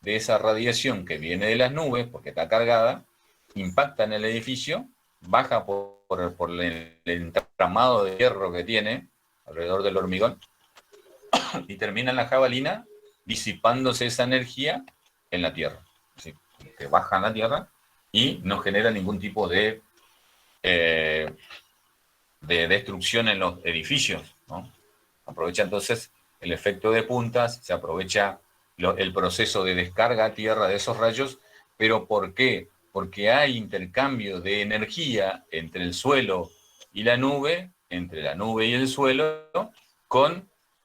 de esa radiación que viene de las nubes, porque está cargada, impacta en el edificio, baja por el entramado de hierro que tiene alrededor del hormigón, y termina en la jabalina disipándose esa energía en la tierra. ¿Sí? Que baja en la tierra y no genera ningún tipo de destrucción en los edificios, ¿no? Aprovecha entonces el efecto de puntas, se aprovecha el proceso de descarga a tierra de esos rayos, pero ¿por qué? Porque hay intercambio de energía entre el suelo y la nube, entre la nube y el suelo,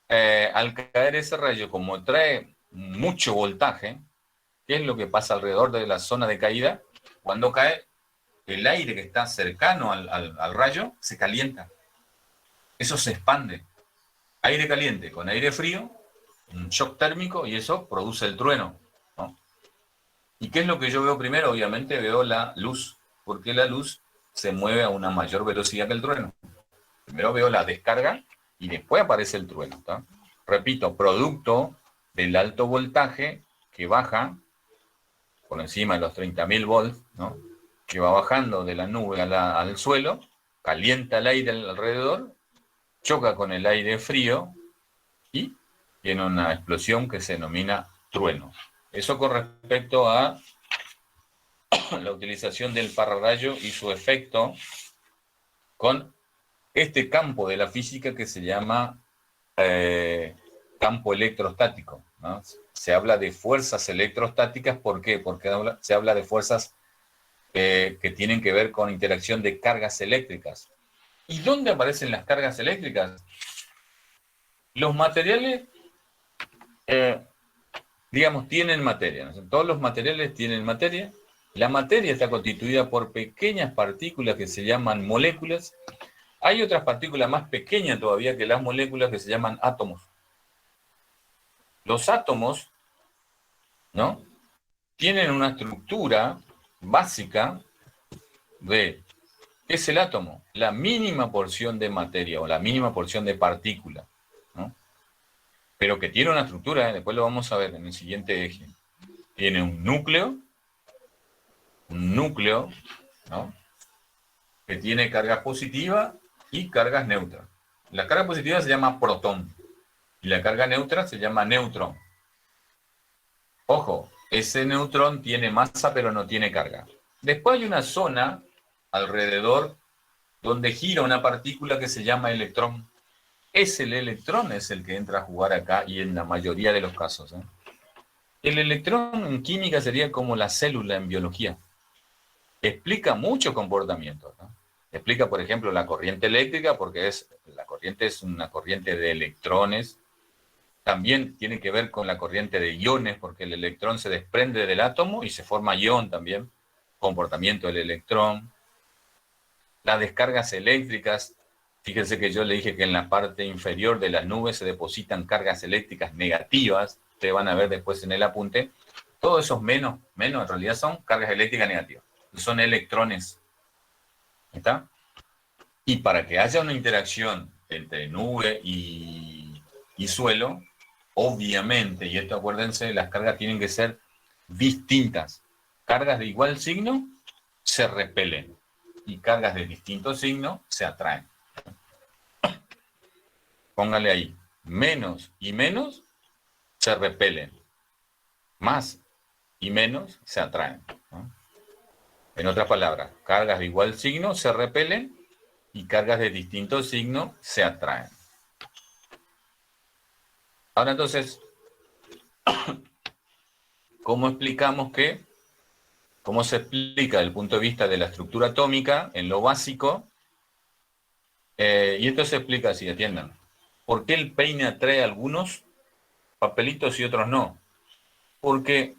al caer ese rayo, como trae mucho voltaje, ¿qué es lo que pasa alrededor de la zona de caída? Cuando cae, el aire que está cercano al rayo se calienta. Eso se expande. Aire caliente con aire frío, un shock térmico, y eso produce el trueno, ¿no? ¿Y qué es lo que yo veo primero? Obviamente veo la luz, porque la luz se mueve a una mayor velocidad que el trueno. Primero veo la descarga y después aparece el trueno, ¿tá? Repito, producto del alto voltaje que baja por encima de los 30.000 volts, ¿no? Que va bajando de la nube al suelo, calienta el aire alrededor, choca con el aire frío y tiene una explosión que se denomina trueno. Eso con respecto a la utilización del pararrayo y su efecto con este campo de la física que se llama campo electrostático. ¿no? Se habla de fuerzas electrostáticas, ¿por qué? Porque se habla de fuerzas que tienen que ver con interacción de cargas eléctricas. ¿Y dónde aparecen las cargas eléctricas? Los materiales, digamos, tienen materia, ¿no? Todos los materiales tienen materia. La materia está constituida por pequeñas partículas que se llaman moléculas. Hay otras partículas más pequeñas todavía que las moléculas que se llaman átomos. Los átomos, ¿no?, tienen una estructura básica de, ¿qué es el átomo? La mínima porción de materia o la mínima porción de partícula, ¿no? Pero que tiene una estructura, después lo vamos a ver en el siguiente eje. Tiene un núcleo, ¿no?, que tiene carga positiva y cargas neutras. La carga positiva se llama protón y la carga neutra se llama neutrón. Ojo, ese neutrón tiene masa pero no tiene carga. Después hay una zona alrededor donde gira una partícula que se llama electrón. El electrón es el que entra a jugar acá y en la mayoría de los casos, ¿eh? El electrón en química sería como la célula en biología. Explica mucho comportamiento, ¿no? Explica, por ejemplo, la corriente eléctrica, porque la corriente es una corriente de electrones. También tiene que ver con la corriente de iones, porque el electrón se desprende del átomo y se forma ion también. Comportamiento del electrón. Las descargas eléctricas. Fíjense que yo le dije que en la parte inferior de las nubes se depositan cargas eléctricas negativas. Ustedes van a ver después en el apunte. Todos esos menos en realidad son cargas eléctricas negativas. Son electrones. ¿Está? Y para que haya una interacción entre nube y suelo, obviamente, y esto acuérdense, las cargas tienen que ser distintas. Cargas de igual signo se repelen y cargas de distinto signo se atraen. Póngale ahí, menos y menos se repelen, más y menos se atraen, ¿no? En otras palabras, cargas de igual signo se repelen y cargas de distinto signo se atraen. Ahora entonces, ¿cómo se explica desde el punto de vista de la estructura atómica en lo básico? Y esto se explica así, atiendan. ¿Por qué el peine atrae algunos papelitos y otros no? Porque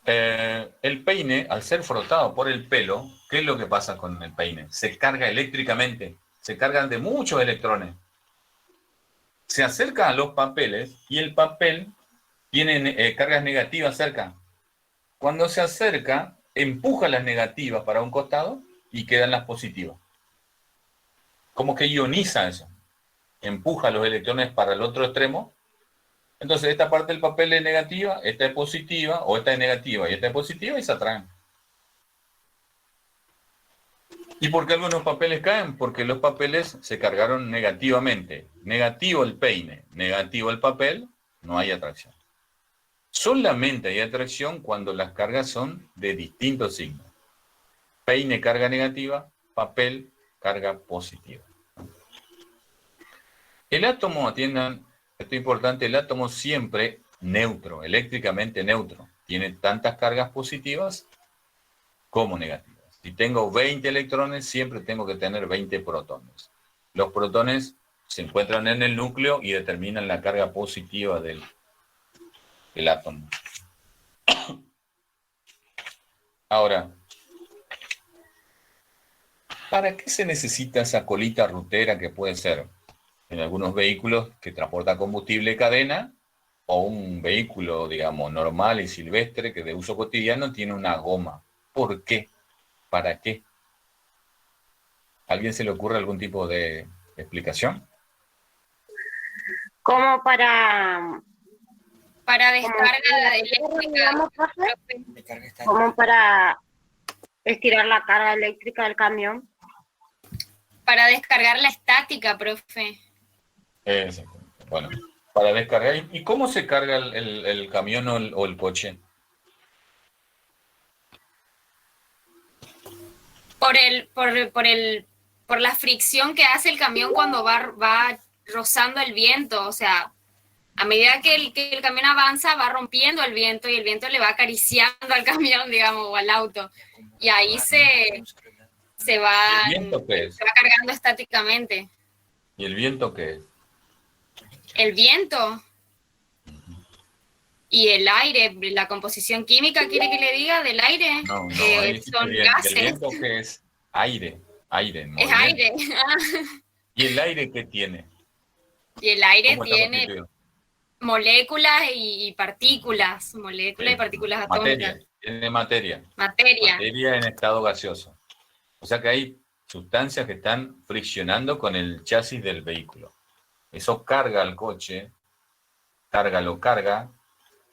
el peine, al ser frotado por el pelo, ¿qué es lo que pasa con el peine? Se carga eléctricamente, se cargan de muchos electrones. Se acerca a los papeles y el papel tiene cargas negativas cerca. Cuando se acerca, empuja las negativas para un costado y quedan las positivas. Como que ioniza eso. Empuja los electrones para el otro extremo. Entonces, esta parte del papel es negativa, esta es positiva, o esta es negativa y esta es positiva y se atraen. ¿Y por qué algunos papeles caen? Porque los papeles se cargaron negativamente. Negativo el peine, negativo el papel, no hay atracción. Solamente hay atracción cuando las cargas son de distintos signos. Peine, carga negativa, papel, carga positiva. El átomo, atiendan, esto es importante, el átomo siempre neutro, eléctricamente neutro. Tiene tantas cargas positivas como negativas. Si tengo 20 electrones, siempre tengo que tener 20 protones. Los protones se encuentran en el núcleo y determinan la carga positiva del átomo. Ahora, ¿para qué se necesita esa colita rutera que puede ser en algunos vehículos que transporta combustible de cadena o un vehículo, digamos, normal y silvestre que de uso cotidiano tiene una goma? ¿Por qué? ¿Para qué? ¿A alguien se le ocurre algún tipo de explicación? Como para descarga eléctrica. Como para estirar la carga eléctrica del camión. Para descargar la estática, profe. Bueno, para descargar. ¿Y cómo se carga el camión o el coche? Por la fricción que hace el camión cuando va rozando el viento, o sea, A medida que el camión avanza, va rompiendo el viento y el viento le va acariciando al camión, digamos, o al auto. Y ahí se va ¿El viento qué es? cargando estáticamente. ¿Y el viento qué es? El viento y el aire, la composición química, ¿quiere que le diga del aire? No, son bien. gases. ¿El viento qué es? Aire, Es movimiento. aire. ¿Y el aire qué tiene? Y el aire ¿Cómo está tiene constituido? moléculas y partículas, moléculas y partículas Materia, atómicas. tiene materia. Materia. Materia en estado gaseoso. O sea que hay sustancias que están friccionando con el chasis del vehículo. Eso carga al coche, lo carga,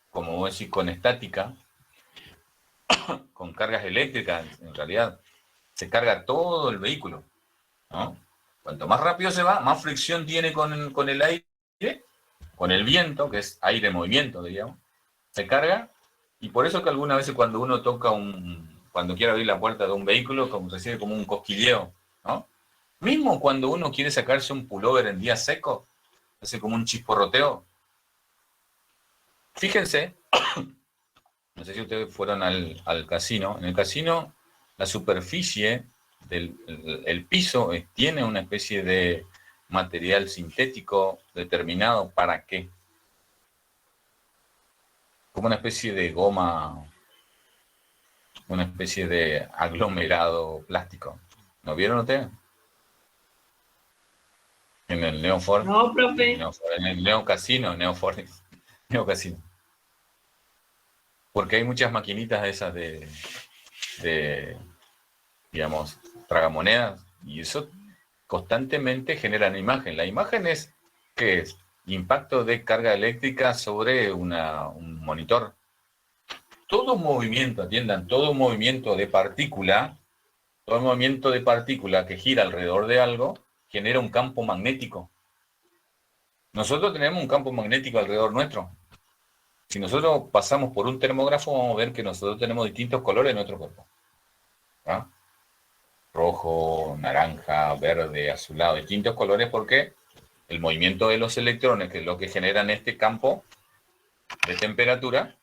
como vos decís, con estática, con cargas eléctricas, en realidad, se carga todo el vehículo, ¿no? Cuanto más rápido se va, más fricción tiene con el aire, con el viento, que es aire en movimiento, digamos, se carga, y por eso que algunas veces cuando uno toca cuando quiere abrir la puerta de un vehículo, como recibe como un cosquilleo, ¿no? Mismo cuando uno quiere sacarse un pullover en día seco, hace como un chisporroteo. Fíjense, no sé si ustedes fueron al casino. En el casino, la superficie el piso tiene una especie de material sintético determinado. ¿Para qué? Como una especie de goma, una especie de aglomerado plástico. ¿No vieron ustedes? En el Neofor. No, profe. En el Neocasino, Neofor. Neocasino. Porque hay muchas maquinitas esas de digamos, tragamonedas, y eso constantemente generan imagen. La imagen es, ¿qué es? Impacto de carga eléctrica sobre un monitor. Todo movimiento, atiendan, todo movimiento de partícula que gira alrededor de algo, genera un campo magnético. Nosotros tenemos un campo magnético alrededor nuestro. Si nosotros pasamos por un termógrafo, vamos a ver que nosotros tenemos distintos colores en nuestro cuerpo. ¿Ah? Rojo, naranja, verde, azulado, distintos colores porque el movimiento de los electrones, que es lo que generan este campo de temperatura,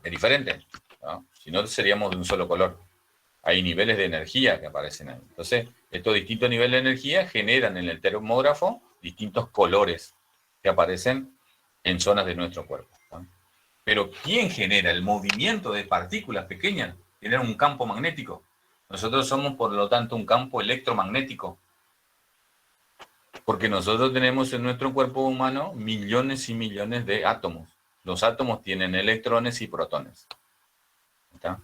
es diferente, ¿no? Si no, seríamos de un solo color. Hay niveles de energía que aparecen ahí. Entonces, estos distintos niveles de energía generan en el termógrafo distintos colores que aparecen en zonas de nuestro cuerpo, ¿no? Pero ¿quién genera el movimiento de partículas pequeñas? Genera un campo magnético. Nosotros somos, por lo tanto, un campo electromagnético. Porque nosotros tenemos en nuestro cuerpo humano millones y millones de átomos. Los átomos tienen electrones y protones. ¿Está?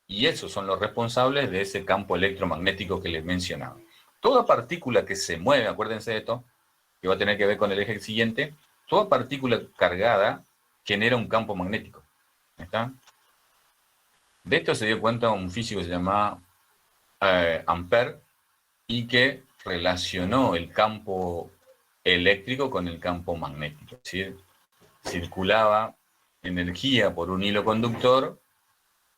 Y esos son los responsables de ese campo electromagnético que les mencionaba. Toda partícula que se mueve, acuérdense de esto, que va a tener que ver con el eje siguiente, toda partícula cargada genera un campo magnético. ¿Está? De esto se dio cuenta un físico que se llama Ampère y que relacionó el campo eléctrico con el campo magnético. Es decir, circulaba energía por un hilo conductor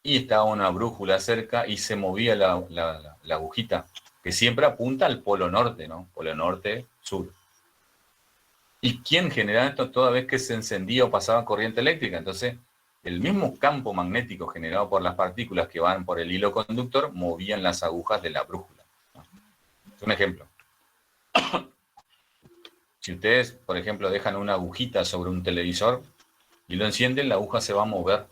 y estaba una brújula cerca y se movía la agujita, que siempre apunta al polo norte, ¿no? Polo norte, sur. ¿Y quién generaba esto toda vez que se encendía o pasaba corriente eléctrica? Entonces, el mismo campo magnético generado por las partículas que van por el hilo conductor movían las agujas de la brújula. Un ejemplo. Si ustedes, por ejemplo, dejan una agujita sobre un televisor y lo encienden, la aguja se va a mover.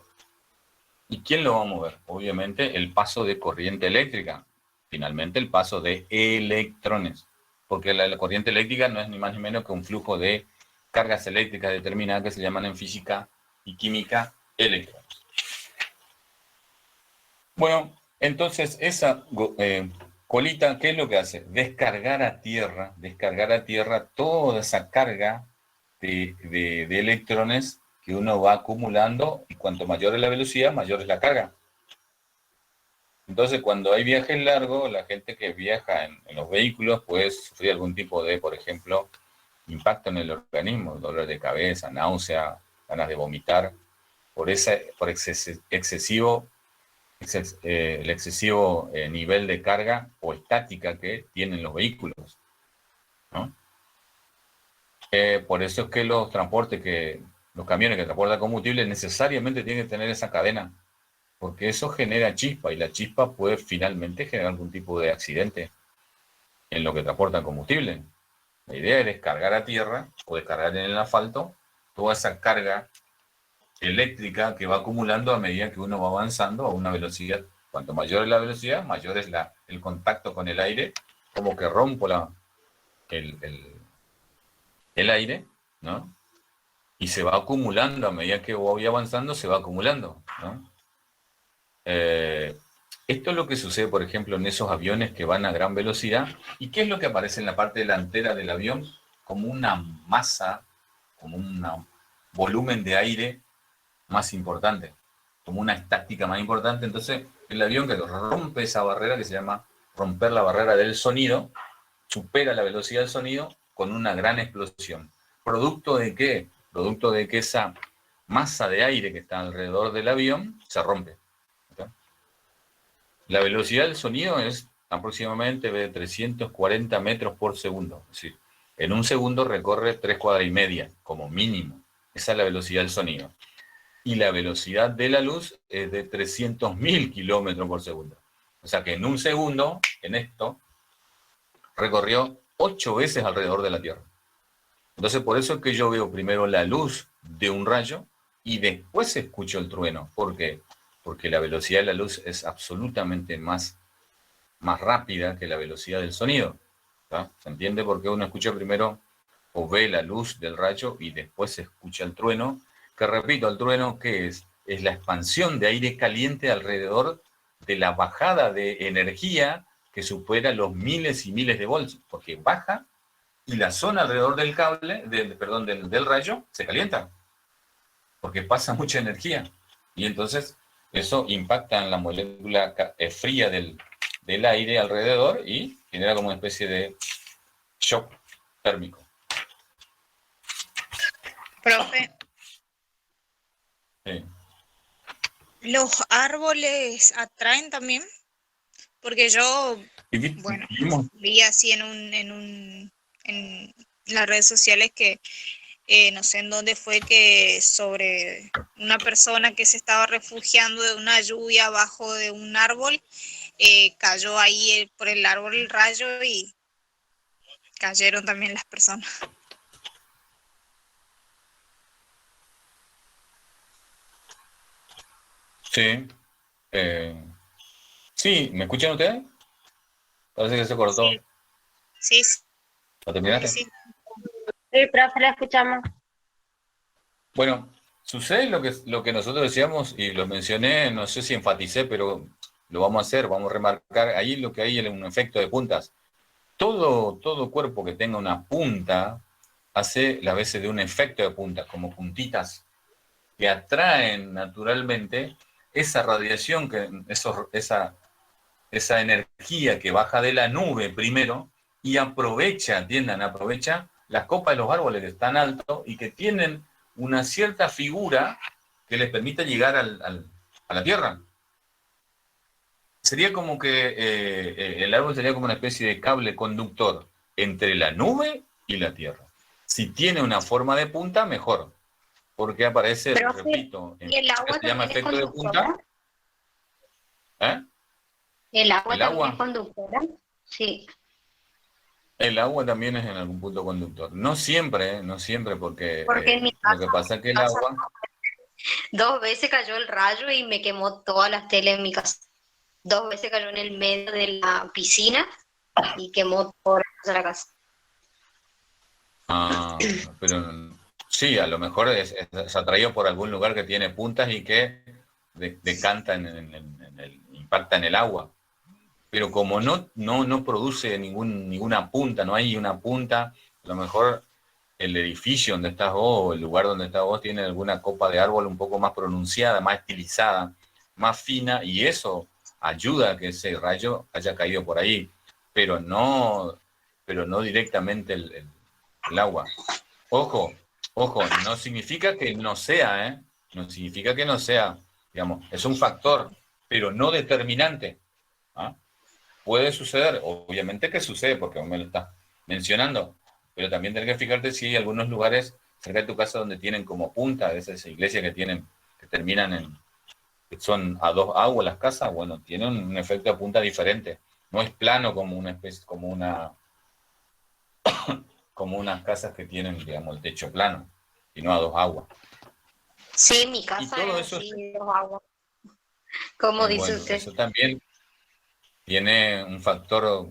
¿Y quién lo va a mover? Obviamente el paso de corriente eléctrica. Finalmente el paso de electrones. Porque la corriente eléctrica no es ni más ni menos que un flujo de cargas eléctricas determinadas que se llaman en física y química electrones. Bueno, entonces esa colita, ¿qué es lo que hace? Descargar a tierra toda esa carga de electrones que uno va acumulando, y cuanto mayor es la velocidad, mayor es la carga. Entonces, cuando hay viajes largos, la gente que viaja en los vehículos puede sufrir algún tipo de, por ejemplo, impacto en el organismo, dolor de cabeza, náusea, ganas de vomitar, por el excesivo nivel de carga o estática que tienen los vehículos, ¿no? Por eso es que los camiones que transportan combustible necesariamente tienen que tener esa cadena, porque eso genera chispa y la chispa puede finalmente generar algún tipo de accidente en lo que transportan combustible. La idea es descargar a tierra o descargar en el asfalto toda esa carga eléctrica que va acumulando a medida que uno va avanzando a una velocidad. Cuanto mayor es la velocidad, mayor es el contacto con el aire, como que rompo el aire, ¿no? Y se va acumulando, a medida que voy avanzando, se va acumulando, ¿no? Esto es lo que sucede, por ejemplo, en esos aviones que van a gran velocidad. ¿Y qué es lo que aparece en la parte delantera del avión? Como una masa, como un volumen de aire más importante, como una estática más importante. Entonces, el avión que rompe esa barrera, que se llama romper la barrera del sonido, supera la velocidad del sonido con una gran explosión. ¿Producto de qué? Producto de que esa masa de aire que está alrededor del avión se rompe. ¿Okay? La velocidad del sonido es aproximadamente de 340 metros por segundo. Es decir, en un segundo recorre 3 cuadras y media, como mínimo. Esa es la velocidad del sonido. Y la velocidad de la luz es de 300.000 kilómetros por segundo. O sea que en un segundo, en esto, recorrió 8 veces alrededor de la Tierra. Entonces, por eso es que yo veo primero la luz de un rayo y después escucho el trueno. ¿Por qué? Porque la velocidad de la luz es absolutamente más rápida que la velocidad del sonido. ¿Tá? ¿Se entiende por qué uno escucha primero o ve la luz del rayo y después escucha el trueno? Que repito, el trueno, ¿qué es? Es la expansión de aire caliente alrededor de la bajada de energía que supera los miles y miles de voltios, porque baja y la zona alrededor del cable, del rayo, se calienta, porque pasa mucha energía. Y entonces eso impacta en la molécula fría del aire alrededor y genera como una especie de shock térmico. Profe, Sí. ¿los árboles atraen también? Porque yo, bueno, vi así en las redes sociales que no sé en dónde fue, que sobre una persona que se estaba refugiando de una lluvia abajo de un árbol, cayó ahí por el árbol el rayo y cayeron también las personas. Sí. Sí, ¿me escuchan ustedes? Parece que se cortó. Sí, sí. ¿Lo terminaste? Sí, profe, la escuchamos. Bueno, sucede lo que nosotros decíamos y lo mencioné, no sé si enfaticé, pero lo vamos a hacer, vamos a remarcar ahí lo que hay es un efecto de puntas. Todo cuerpo que tenga una punta hace las veces de un efecto de puntas, como puntitas que atraen naturalmente esa radiación, esa energía que baja de la nube primero y aprovecha las copas de los árboles que están altos y que tienen una cierta figura que les permite llegar a la Tierra. Sería como que el árbol sería como una especie de cable conductor entre la nube y la Tierra. Si tiene una forma de punta, mejor. Porque aparece, repito, ¿y el agua se llama también efecto de punta. ¿Eh? ¿El agua también agua. es conductora? Sí. El agua también es en algún punto conductor. No siempre, porque en mi lo que pasa es que el agua... 2 veces cayó el rayo y me quemó todas las teles en mi casa. 2 veces cayó en el medio de la piscina y quemó toda la casa. Pero sí, a lo mejor es atraído por algún lugar que tiene puntas y que decanta impacta en el agua. Pero como no produce ninguna punta, no hay una punta, a lo mejor el edificio donde estás vos, o el lugar donde estás vos, tiene alguna copa de árbol un poco más pronunciada, más estilizada, más fina, y eso ayuda a que ese rayo haya caído por ahí, pero no directamente el agua. Ojo, no significa que no sea, ¿eh? No significa que no sea, digamos, es un factor, pero no determinante. ¿Ah? Puede suceder, obviamente que sucede, porque me lo está mencionando, pero también tenés que fijarte si hay algunos lugares cerca de tu casa donde tienen como punta, esas iglesias que tienen, que terminan en, que son a 2 aguas las casas, bueno, tienen un efecto de punta diferente. No es plano como una especie, como unas casas que tienen, digamos, el techo plano, sino a 2 aguas. Sí, mi casa todo es eso así, 2 aguas. Como dice bueno, usted. eso también tiene un factor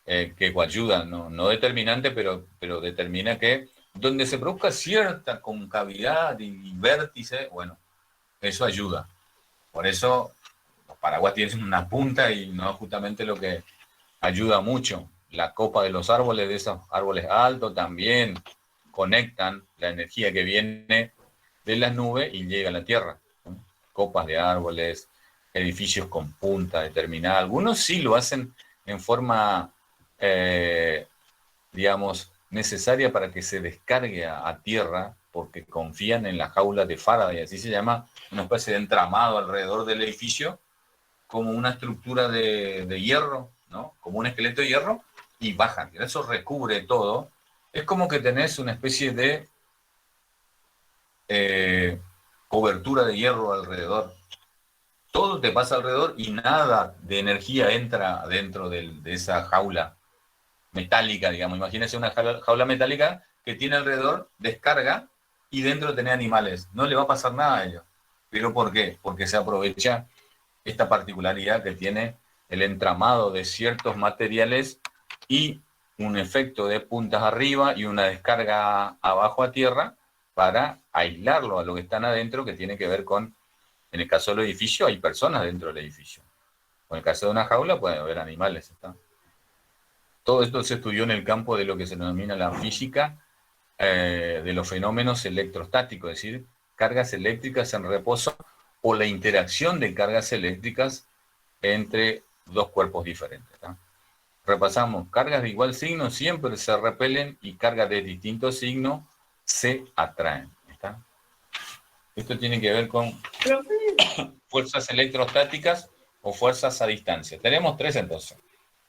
que coayuda, no determinante, pero determina que donde se produzca cierta concavidad y vértice, bueno, eso ayuda. Por eso los paraguas tienen una punta y no es justamente lo que ayuda mucho. La copa de los árboles, de esos árboles altos, también conectan la energía que viene de las nubes y llega a la tierra, ¿no? Copas de árboles, edificios con punta determinada. Algunos sí lo hacen en forma, digamos, necesaria para que se descargue a tierra, porque confían en la jaula de Faraday, así se llama, una especie de entramado alrededor del edificio, como una estructura de hierro, ¿no? Como un esqueleto de hierro, y bajan. Eso recubre todo. Es como que tenés una especie de cobertura de hierro alrededor. Todo te pasa alrededor y nada de energía entra dentro de esa jaula metálica, digamos. Imagínense una jaula metálica que tiene alrededor descarga y dentro tiene animales. No le va a pasar nada a ellos. ¿Pero por qué? Porque se aprovecha esta particularidad que tiene el entramado de ciertos materiales y un efecto de puntas arriba y una descarga abajo a tierra para aislarlo a lo que están adentro, que tiene que ver con, en el caso del edificio, hay personas dentro del edificio. En el caso de una jaula puede haber animales. ¿Está? Todo esto se estudió en el campo de lo que se denomina la física de los fenómenos electrostáticos, es decir, cargas eléctricas en reposo o la interacción de cargas eléctricas entre dos cuerpos diferentes. ¿Está? Repasamos, cargas de igual signo siempre se repelen y cargas de distinto signo se atraen. ¿Está? Esto tiene que ver con fuerzas electrostáticas o fuerzas a distancia. Tenemos 3 entonces.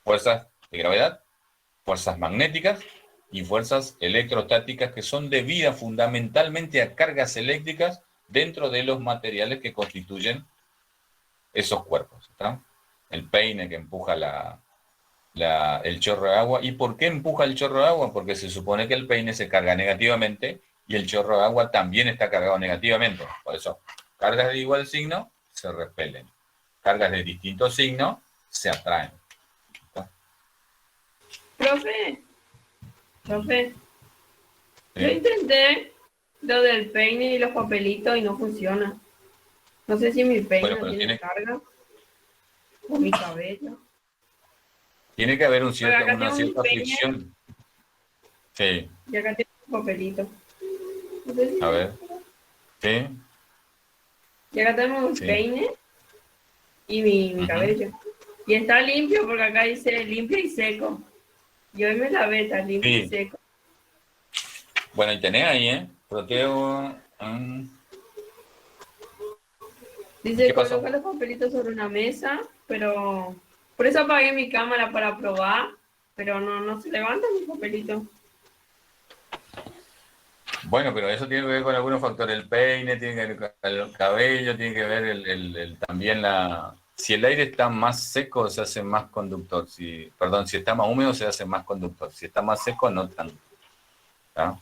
Fuerzas de gravedad, fuerzas magnéticas y fuerzas electrostáticas, que son debidas fundamentalmente a cargas eléctricas dentro de los materiales que constituyen esos cuerpos. ¿Está? El peine que empuja el chorro de agua. ¿Y por qué empuja el chorro de agua? Porque se supone que el peine se carga negativamente y el chorro de agua también está cargado negativamente. Por eso, cargas de igual signo se repelen. Cargas de distinto signo se atraen. ¿Está? Profe, ¿Sí? yo intenté lo del peine y los papelitos y no funciona. No sé si mi peine Bueno, tiene carga o mi cabello. Tiene que haber una Pero acá cierta tengo un peine. fricción. Sí, Y acá tengo un papelito. No sé si- a ver. Sí, Y acá tenemos un Sí. peine y mi cabello. Y está limpio porque acá dice limpio y seco. Y hoy me lavé, está limpio y Sí. seco. bueno, y tenés ahí, Proteo. Dice ¿Qué pasó? coloca los papelitos sobre una mesa, pero por eso apagué mi cámara para probar, pero no se levanta mi papelito. Bueno, pero eso tiene que ver con algunos factores. El peine, tiene que ver con el cabello, tiene que ver también si el aire está más seco, se hace más conductor. Si está más húmedo, se hace más conductor. Si está más seco, no tanto. ¿Tá?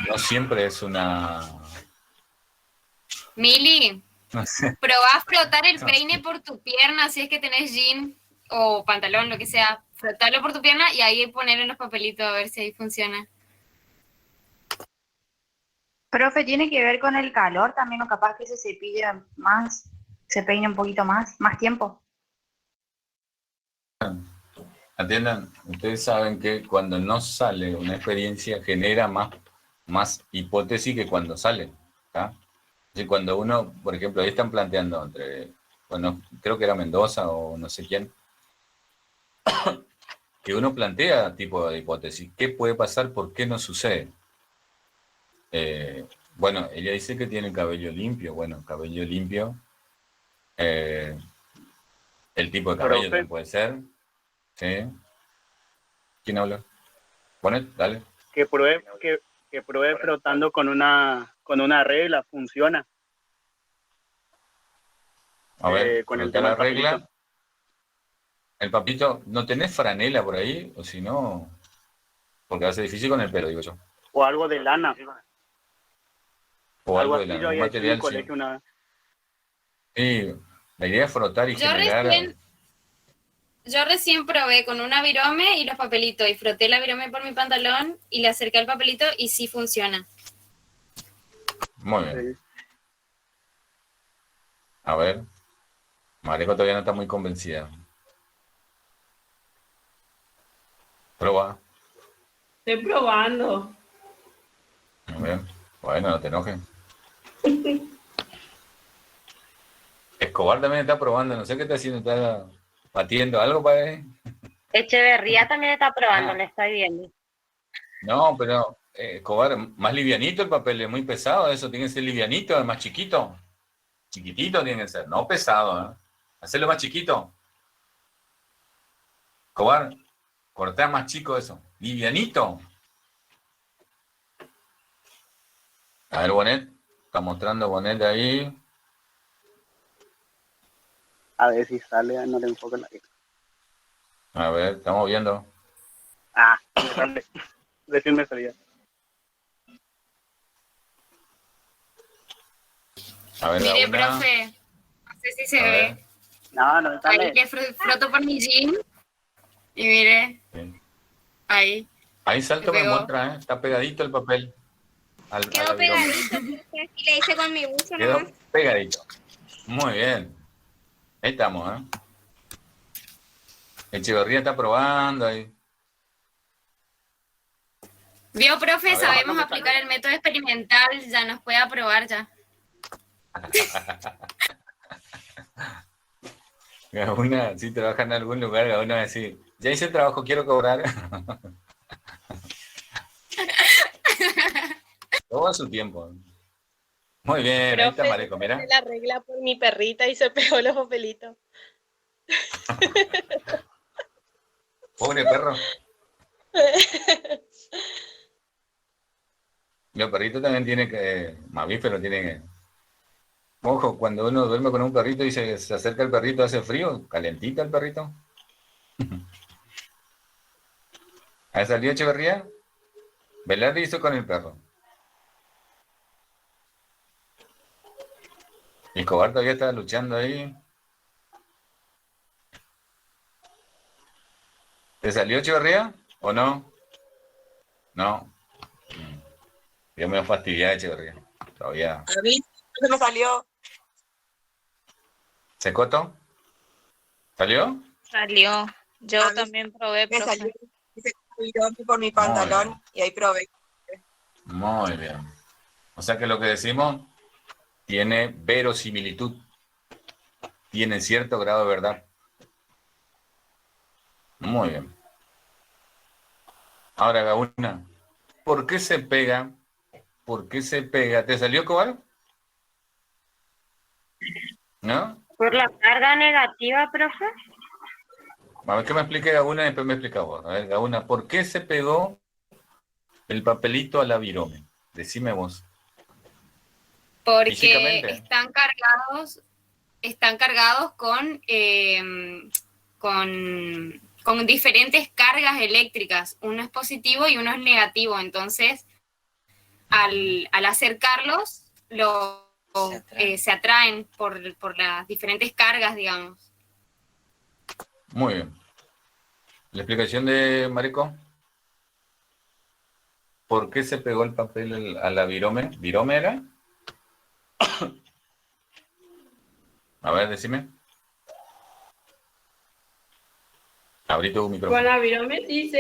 No siempre es una... Mili, No sé. probá a flotar el peine por tu pierna, si es que tenés jean o pantalón, lo que sea. Flotarlo por tu pierna y ahí ponerlo en los papelitos a ver si ahí funciona. Profe, ¿tiene que ver con el calor también o capaz que se cepilla más, se peine un poquito más tiempo? Atiendan, ustedes saben que cuando no sale una experiencia genera más hipótesis que cuando sale. ¿Tá? Y cuando uno, por ejemplo, ahí están planteando creo que era Mendoza o no sé quién, que uno plantea tipo de hipótesis. ¿Qué puede pasar? ¿Por qué no sucede? Bueno, ella dice que tiene cabello limpio. Bueno, cabello limpio. El tipo de cabello Profe. también puede ser. ¿Sí? ¿Quién habla? Ponet, dale. Que pruebe frotando con una regla, funciona. A ver, con el frotá tema la del papelito. regla. El papito, ¿no tenés franela por ahí? O si no, porque va a ser difícil con el pelo, digo yo. O algo de lana. O algo de así lana, yo un había hecho en el material, sí. colegio una vez. Sí, la idea es frotar y Yo generar... recién probé con una virome y los papelitos y froté la virome por mi pantalón y le acerqué al papelito y sí funciona. Muy bien. A ver. Marejo todavía no está muy convencida. Proba. Estoy probando. A ver. Bueno, no te enojes. Escobar también está probando. No sé qué está haciendo. ¿Está batiendo algo para él? Echeverría también está probando, le estoy viendo. No, pero Escobar, más livianito el papel. Es muy pesado eso. Tiene que ser livianito, es más chiquito. Chiquitito tiene que ser. No pesado, ¿eh? Hacerlo más chiquito. Escobar, cortá más chico eso. Livianito. A ver, Bonet. Está mostrando Bonet ahí. A ver si sale, no le enfoco en la vida. A ver, estamos viendo. Me sale. Decirme salida. A ver, Mire, una. profe, no sé si se A ve. ver. No me Ahí sale. le froto por mi jean y mire, Sí. ahí. Ahí salto me pegó. muestra, ¿eh? Está pegadito el papel. A Quedó la virome. pegadito, profe, y le hice con mi buzo Quedó nomás. pegadito. Muy bien. Ahí estamos, ¿eh? Echeverría está probando ahí. Vio, profe, A ver. sabemos aplicar el método experimental, ya nos puede aprobar ya. Gabuna, si trabaja en algún lugar, Gabuna va a decir, ya hice el trabajo, quiero cobrar. Todo a su tiempo. Muy bien, ahí está Mareco, mira. La regla por mi perrita y se pegó los papelitos. Pobre perro. Mi perrito también tiene que, mamífero tiene que... Ojo, cuando uno duerme con un perrito y se acerca el perrito, hace frío, calentita el perrito. ¿Ha salido Echeverría? Velarde hizo con el perro. Y Escobar todavía está luchando ahí. ¿Te salió Echeverría o no? No. Yo me voy a fastidiar Echeverría. Todavía. A mí no me salió. ¿Secoto? ¿Salió? Salió. Yo A mí también probé, Me profe. salió. Hice por mi pantalón y ahí probé. Muy bien. O sea que lo que decimos tiene verosimilitud. Tiene cierto grado de verdad. Muy bien. Ahora, Gabuna, ¿por qué se pega? ¿Por qué se pega? ¿Te salió, Cobar? ¿No? Por la carga negativa, profe. A ver que me explique Gabuna y después me explica vos. A ver, Gabuna, ¿por qué se pegó el papelito a la virome? Decime vos. Porque Físicamente. están cargados con diferentes cargas eléctricas. Uno es positivo y uno es negativo. Entonces, al acercarlos, se atraen por las diferentes cargas, digamos. Muy bien. ¿La explicación de Marico? ¿Por qué se pegó el papel a la virome? ¿Virome era? A ver, decime. Abrí tu micrófono. Con la virome sí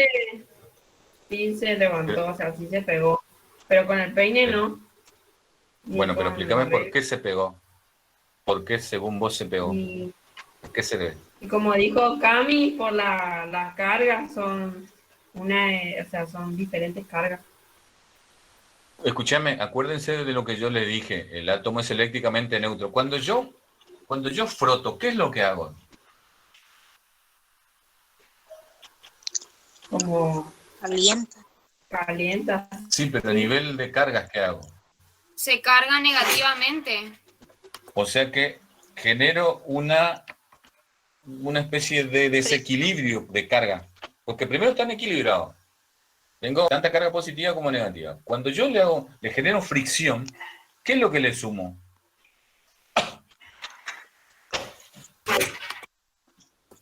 se levantó, o sea, sí se pegó. Pero con el peine no. Bueno, pero explícame por qué se pegó. ¿Por qué, según vos, se pegó? ¿Por qué se debe? Y como dijo Cami, por las cargas son son diferentes cargas. Escúchame, acuérdense de lo que yo les dije. El átomo es eléctricamente neutro. Cuando yo froto, ¿qué es lo que hago? Como Calienta. Calienta. Sí, pero a nivel de cargas, ¿qué hago? Se carga negativamente. O sea que genero una especie de desequilibrio de carga. Porque primero están equilibrados. Tengo tanta carga positiva como negativa. Cuando yo le genero fricción, ¿qué es lo que le sumo?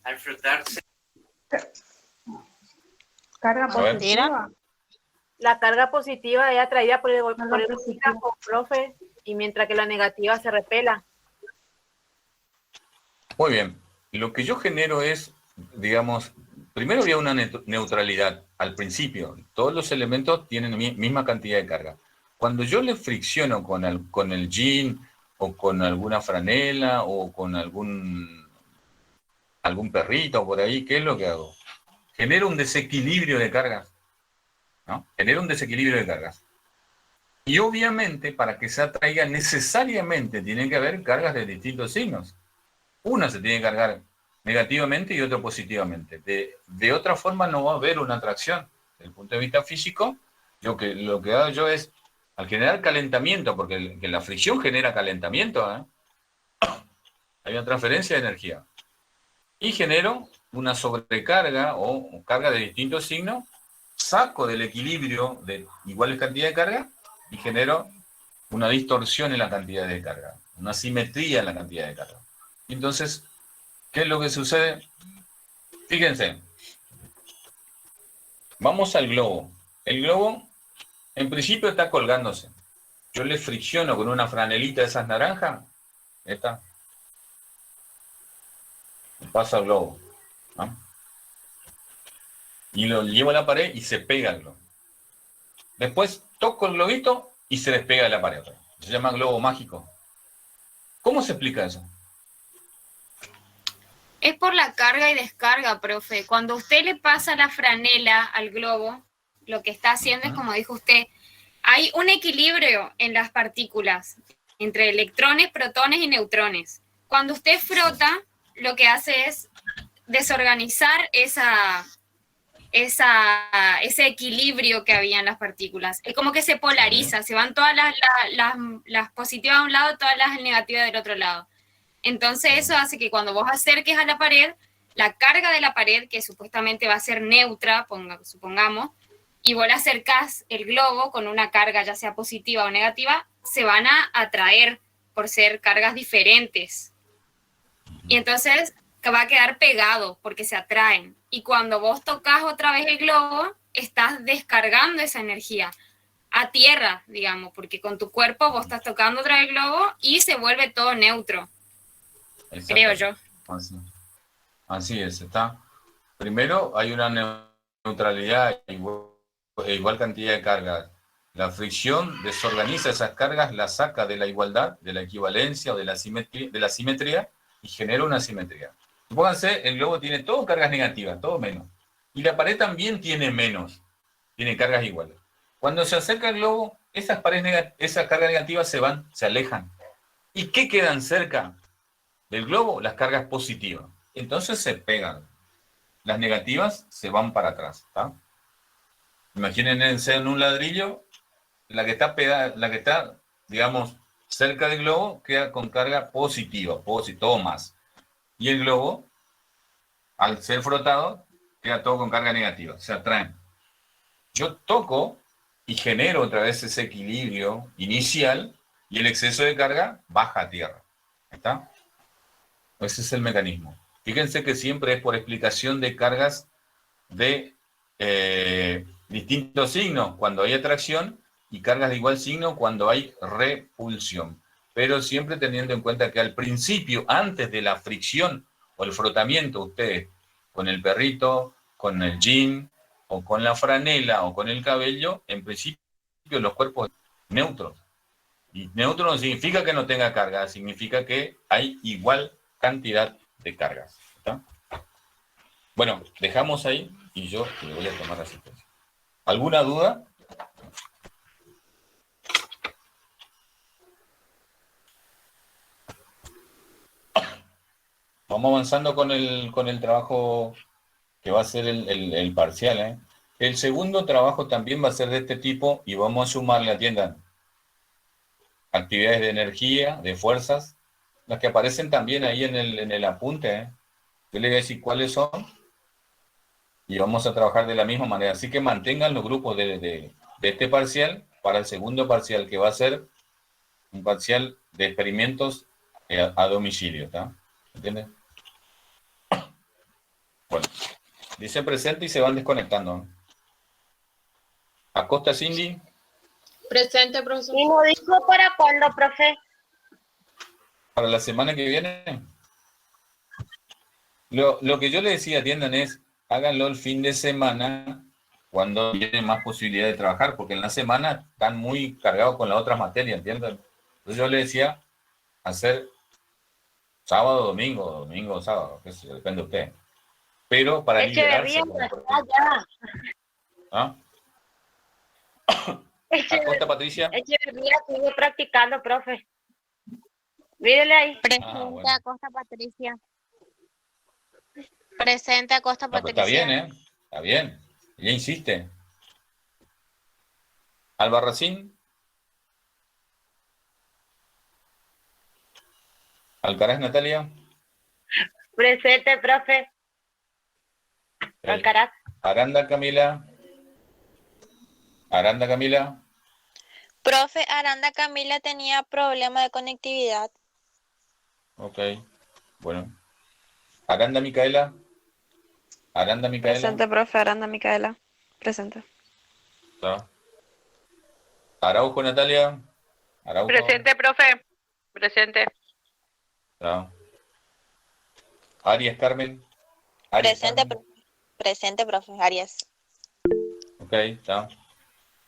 Al frotarse. Carga positiva. La carga positiva es atraída por el bolígrafo, profe, y mientras que la negativa se repela. Muy bien. Lo que yo genero es, digamos, primero había una neutralidad al principio. Todos los elementos tienen misma cantidad de carga. Cuando yo le fricciono con el jean o con alguna franela o con algún perrito por ahí, ¿qué es lo que hago? Genero un desequilibrio de cargas, ¿no? Genero un desequilibrio de cargas. Y obviamente, para que se atraiga, necesariamente tienen que haber cargas de distintos signos. Una se tiene que cargar negativamente y otra positivamente. De otra forma no va a haber una atracción. Desde el punto de vista físico, lo que hago yo es, al generar calentamiento, porque la fricción genera calentamiento, hay una transferencia de energía. Y genero una sobrecarga o carga de distintos signos, saco del equilibrio de iguales cantidades de carga y genero una distorsión en la cantidad de carga, una simetría en la cantidad de carga. Y entonces, ¿qué es lo que sucede? Fíjense, vamos al globo. El globo, en principio, está colgándose. Yo le fricciono con una franelita de esas naranjas, esta, y pasa al globo, ¿no? Y lo llevo a la pared y se pega el globo. Después toco el globito y se despega de la pared. Se llama globo mágico. ¿Cómo se explica eso? Es por la carga y descarga, profe. Cuando usted le pasa la franela al globo, lo que está haciendo es, como dijo usted, hay un equilibrio en las partículas entre electrones, protones y neutrones. Cuando usted frota, lo que hace es desorganizar ese equilibrio que había en las partículas. Es como que se polariza, se van todas las positivas a un lado, todas las negativas del otro lado. Entonces eso hace que cuando vos acerques a la pared, la carga de la pared, que supuestamente va a ser neutra, supongamos, y vos le acercás el globo con una carga ya sea positiva o negativa, se van a atraer por ser cargas diferentes. Y entonces va a quedar pegado porque se atraen. Y cuando vos tocas otra vez el globo, estás descargando esa energía a tierra, digamos, porque con tu cuerpo vos estás tocando otra vez el globo y se vuelve todo neutro. Exacto. Creo yo. Así es, está. Primero hay una neutralidad, igual cantidad de cargas. La fricción desorganiza esas cargas, las saca de la igualdad, de la equivalencia o de la simetría y genera una simetría. Supónganse, el globo tiene todo cargas negativas, todo menos. Y la pared también tiene menos, tiene cargas iguales. Cuando se acerca el globo, esas cargas negativas se alejan. ¿Y qué quedan cerca del globo? Las cargas positivas. Entonces se pegan. Las negativas se van para atrás, ¿tá? Imagínense en un ladrillo, la que está, digamos, cerca del globo queda con carga positiva, todo más. Y el globo, al ser frotado, queda todo con carga negativa, se atraen. Yo toco y genero otra vez ese equilibrio inicial y el exceso de carga baja a tierra. ¿Está? Ese es el mecanismo. Fíjense que siempre es por explicación de cargas de distintos signos cuando hay atracción y cargas de igual signo cuando hay repulsión. Pero siempre teniendo en cuenta que al principio, antes de la fricción o el frotamiento, ustedes con el perrito, con el jean, o con la franela, o con el cabello, en principio los cuerpos neutros. Y neutro no significa que no tenga carga, significa que hay igual cantidad de cargas. ¿Está? Bueno, dejamos ahí y yo le voy a tomar asistencia. ¿Alguna duda? Vamos avanzando con el trabajo que va a ser el parcial, ¿eh? El segundo trabajo también va a ser de este tipo y vamos a sumarle, atiendan, actividades de energía, de fuerzas, las que aparecen también ahí en el apunte. Yo les voy a decir cuáles son y vamos a trabajar de la misma manera. Así que mantengan los grupos de este parcial para el segundo parcial, que va a ser un parcial de experimentos a domicilio, ¿está? ¿Entienden? Bueno, dice presente y se van desconectando. Acosta Cindy. Presente, profesor. ¿Y lo dijo para cuándo, profe? Para la semana que viene. Lo que yo le decía, atiendan, es háganlo el fin de semana cuando tienen más posibilidad de trabajar, porque en la semana están muy cargados con las otras materias, ¿entienden? Entonces yo le decía hacer sábado, domingo, sábado, que eso depende de usted. Pero para liberarse. ¿Ah? Acosta Patricia. Echeverría sigue practicando, profe. Mírele ahí. Presente, bueno. Acosta Patricia. Presente, Acosta No, pero Patricia. está bien, ¿eh? Está bien. Ella insiste. Albarracín. Alcaraz Natalia. Presente, profe. Alcaraz. Aranda Camila. Aranda Camila. Profe, Aranda Camila tenía problema de conectividad. Ok. Bueno. Aranda Micaela. Aranda Micaela. Presente, profe. Aranda Micaela. Presente. ¿Está? Araujo Natalia. Araujo. Presente, profe. Presente. ¿Está? Arias Carmen. Arias Presente, Carmen. presente, profe. Arias. Ok, está.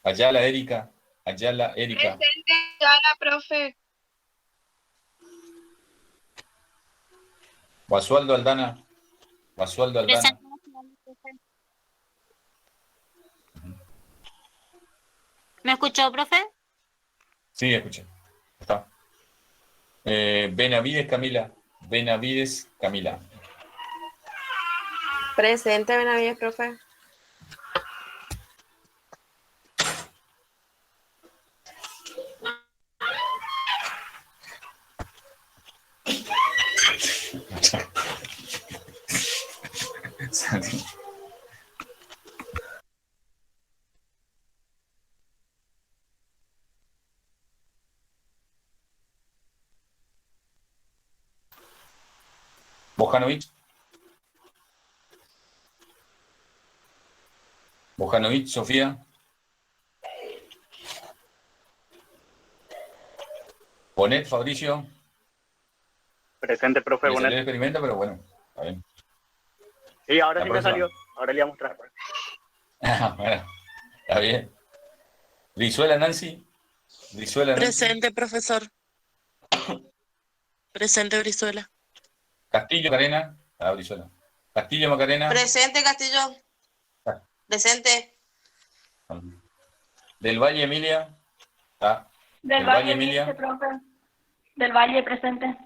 Ayala Erika. Ayala Erika. Presente, Ayala, profe. Basualdo Aldana. Basualdo Aldana. Presente. ¿Me escuchó, profe? Sí, escuché. Está. Benavides Camila. Benavides Camila. Presente, Benavides, profe. Bojanovic. Bojanovic, Sofía. Bonet, Fabricio. Presente, profe Le salió el Bonet. experimento, pero bueno, está bien. Sí, ahora La sí me próxima. salió. Ahora le voy a mostrar. Bueno, está bien. Brizuela, Nancy. Brizuela, Nancy. Presente, profesor. Presente, Brizuela. Castillo, Macarena. Ah, Brizuela. Castillo, Macarena. Presente, Castillo. Presente. Del Valle, Emilia. Ah, Del Valle, Emilia. Profe. Del Valle, presente.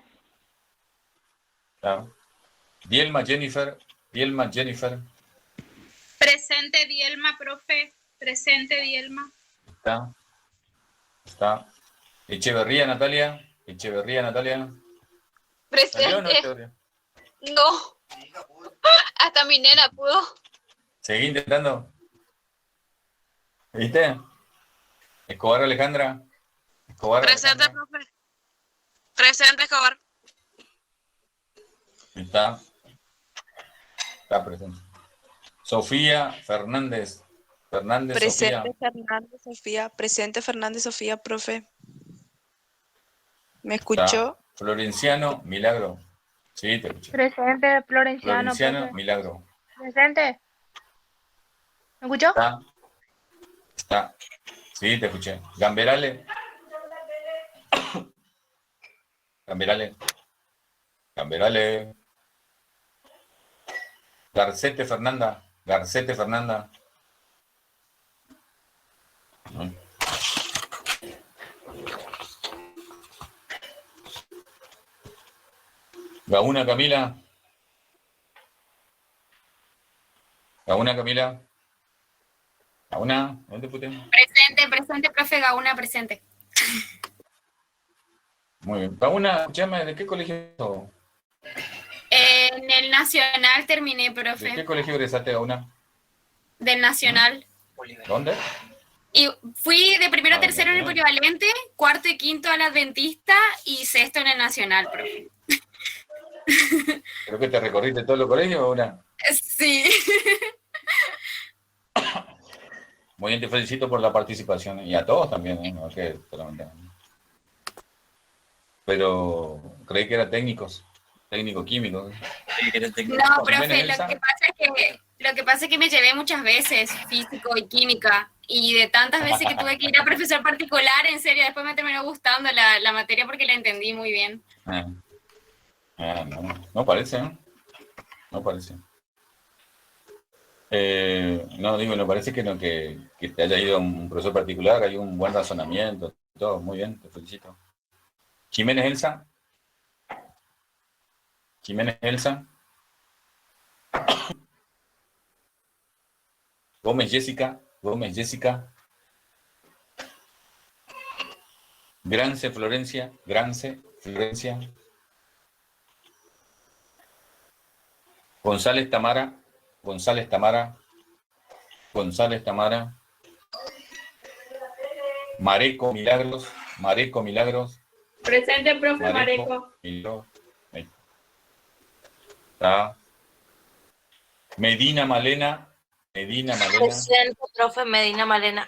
Ah. Dielma, Jennifer. Dielma, Jennifer. Presente, Dielma, profe. Presente, Dielma. Está. Está. Echeverría, Natalia. Echeverría, Natalia. ¿Salió o no, Presente. Echeverría? No. Hasta mi nena pudo. Seguí intentando. ¿Viste? Escobar, Alejandra. Escobar, Presente, Alejandra. profe. Presente, Escobar. Está. Está presente. Sofía Fernández. Fernández, Presente, Sofía. Fernández, Sofía. Presente, Fernández, Sofía, profe. ¿Me Está. escuchó? Florenciano, Milagro. Sí, te escuché. Presente, Florenciano, Florenciano, profe. Milagro. Presente. ¿Me escuchó? Está. Está. Sí, te escuché. Gamberale. Gamberale. Gamberale. Garcete Fernanda. Garcete Fernanda. Gauna Camila. Gauna Camila. Gauna, ¿dónde puté? Presente, profe Gauna, presente. Muy bien. Gauna, escúchame, ¿de qué colegio sos? En el Nacional terminé, profe. ¿De qué colegio egresaste, Gauna? Del Nacional. ¿Dónde? Y fui de primero a tercero en el bien. polivalente, cuarto y quinto a la Adventista y sexto en el Nacional, profe. Creo que te recorriste todos los colegios, Gauna. Sí. Muy bien, te felicito por la participación. Y a todos también, ¿eh? No es que solamente... Pero creí que eran técnicos, técnico-químicos. No, profe, lo que pasa es que me llevé muchas veces físico y química. Y de tantas veces que tuve que ir a profesor particular, en serio, después me terminó gustando la materia porque la entendí muy bien. No parece, ¿eh? No parece. No, digo, no parece que, no, que te haya ido a un profesor particular, hay un buen razonamiento, todo, muy bien, te felicito. Jiménez Elsa. Jiménez Elsa. Gómez Jessica. Gómez Jessica. Grance Florencia. Grance Florencia. González Tamara. González Tamara. González Tamara. Mareco Milagros. Mareco Milagros. Presente, profe Mareco. Ahí está. Medina Malena. Medina Malena. Presente, profe Medina Malena.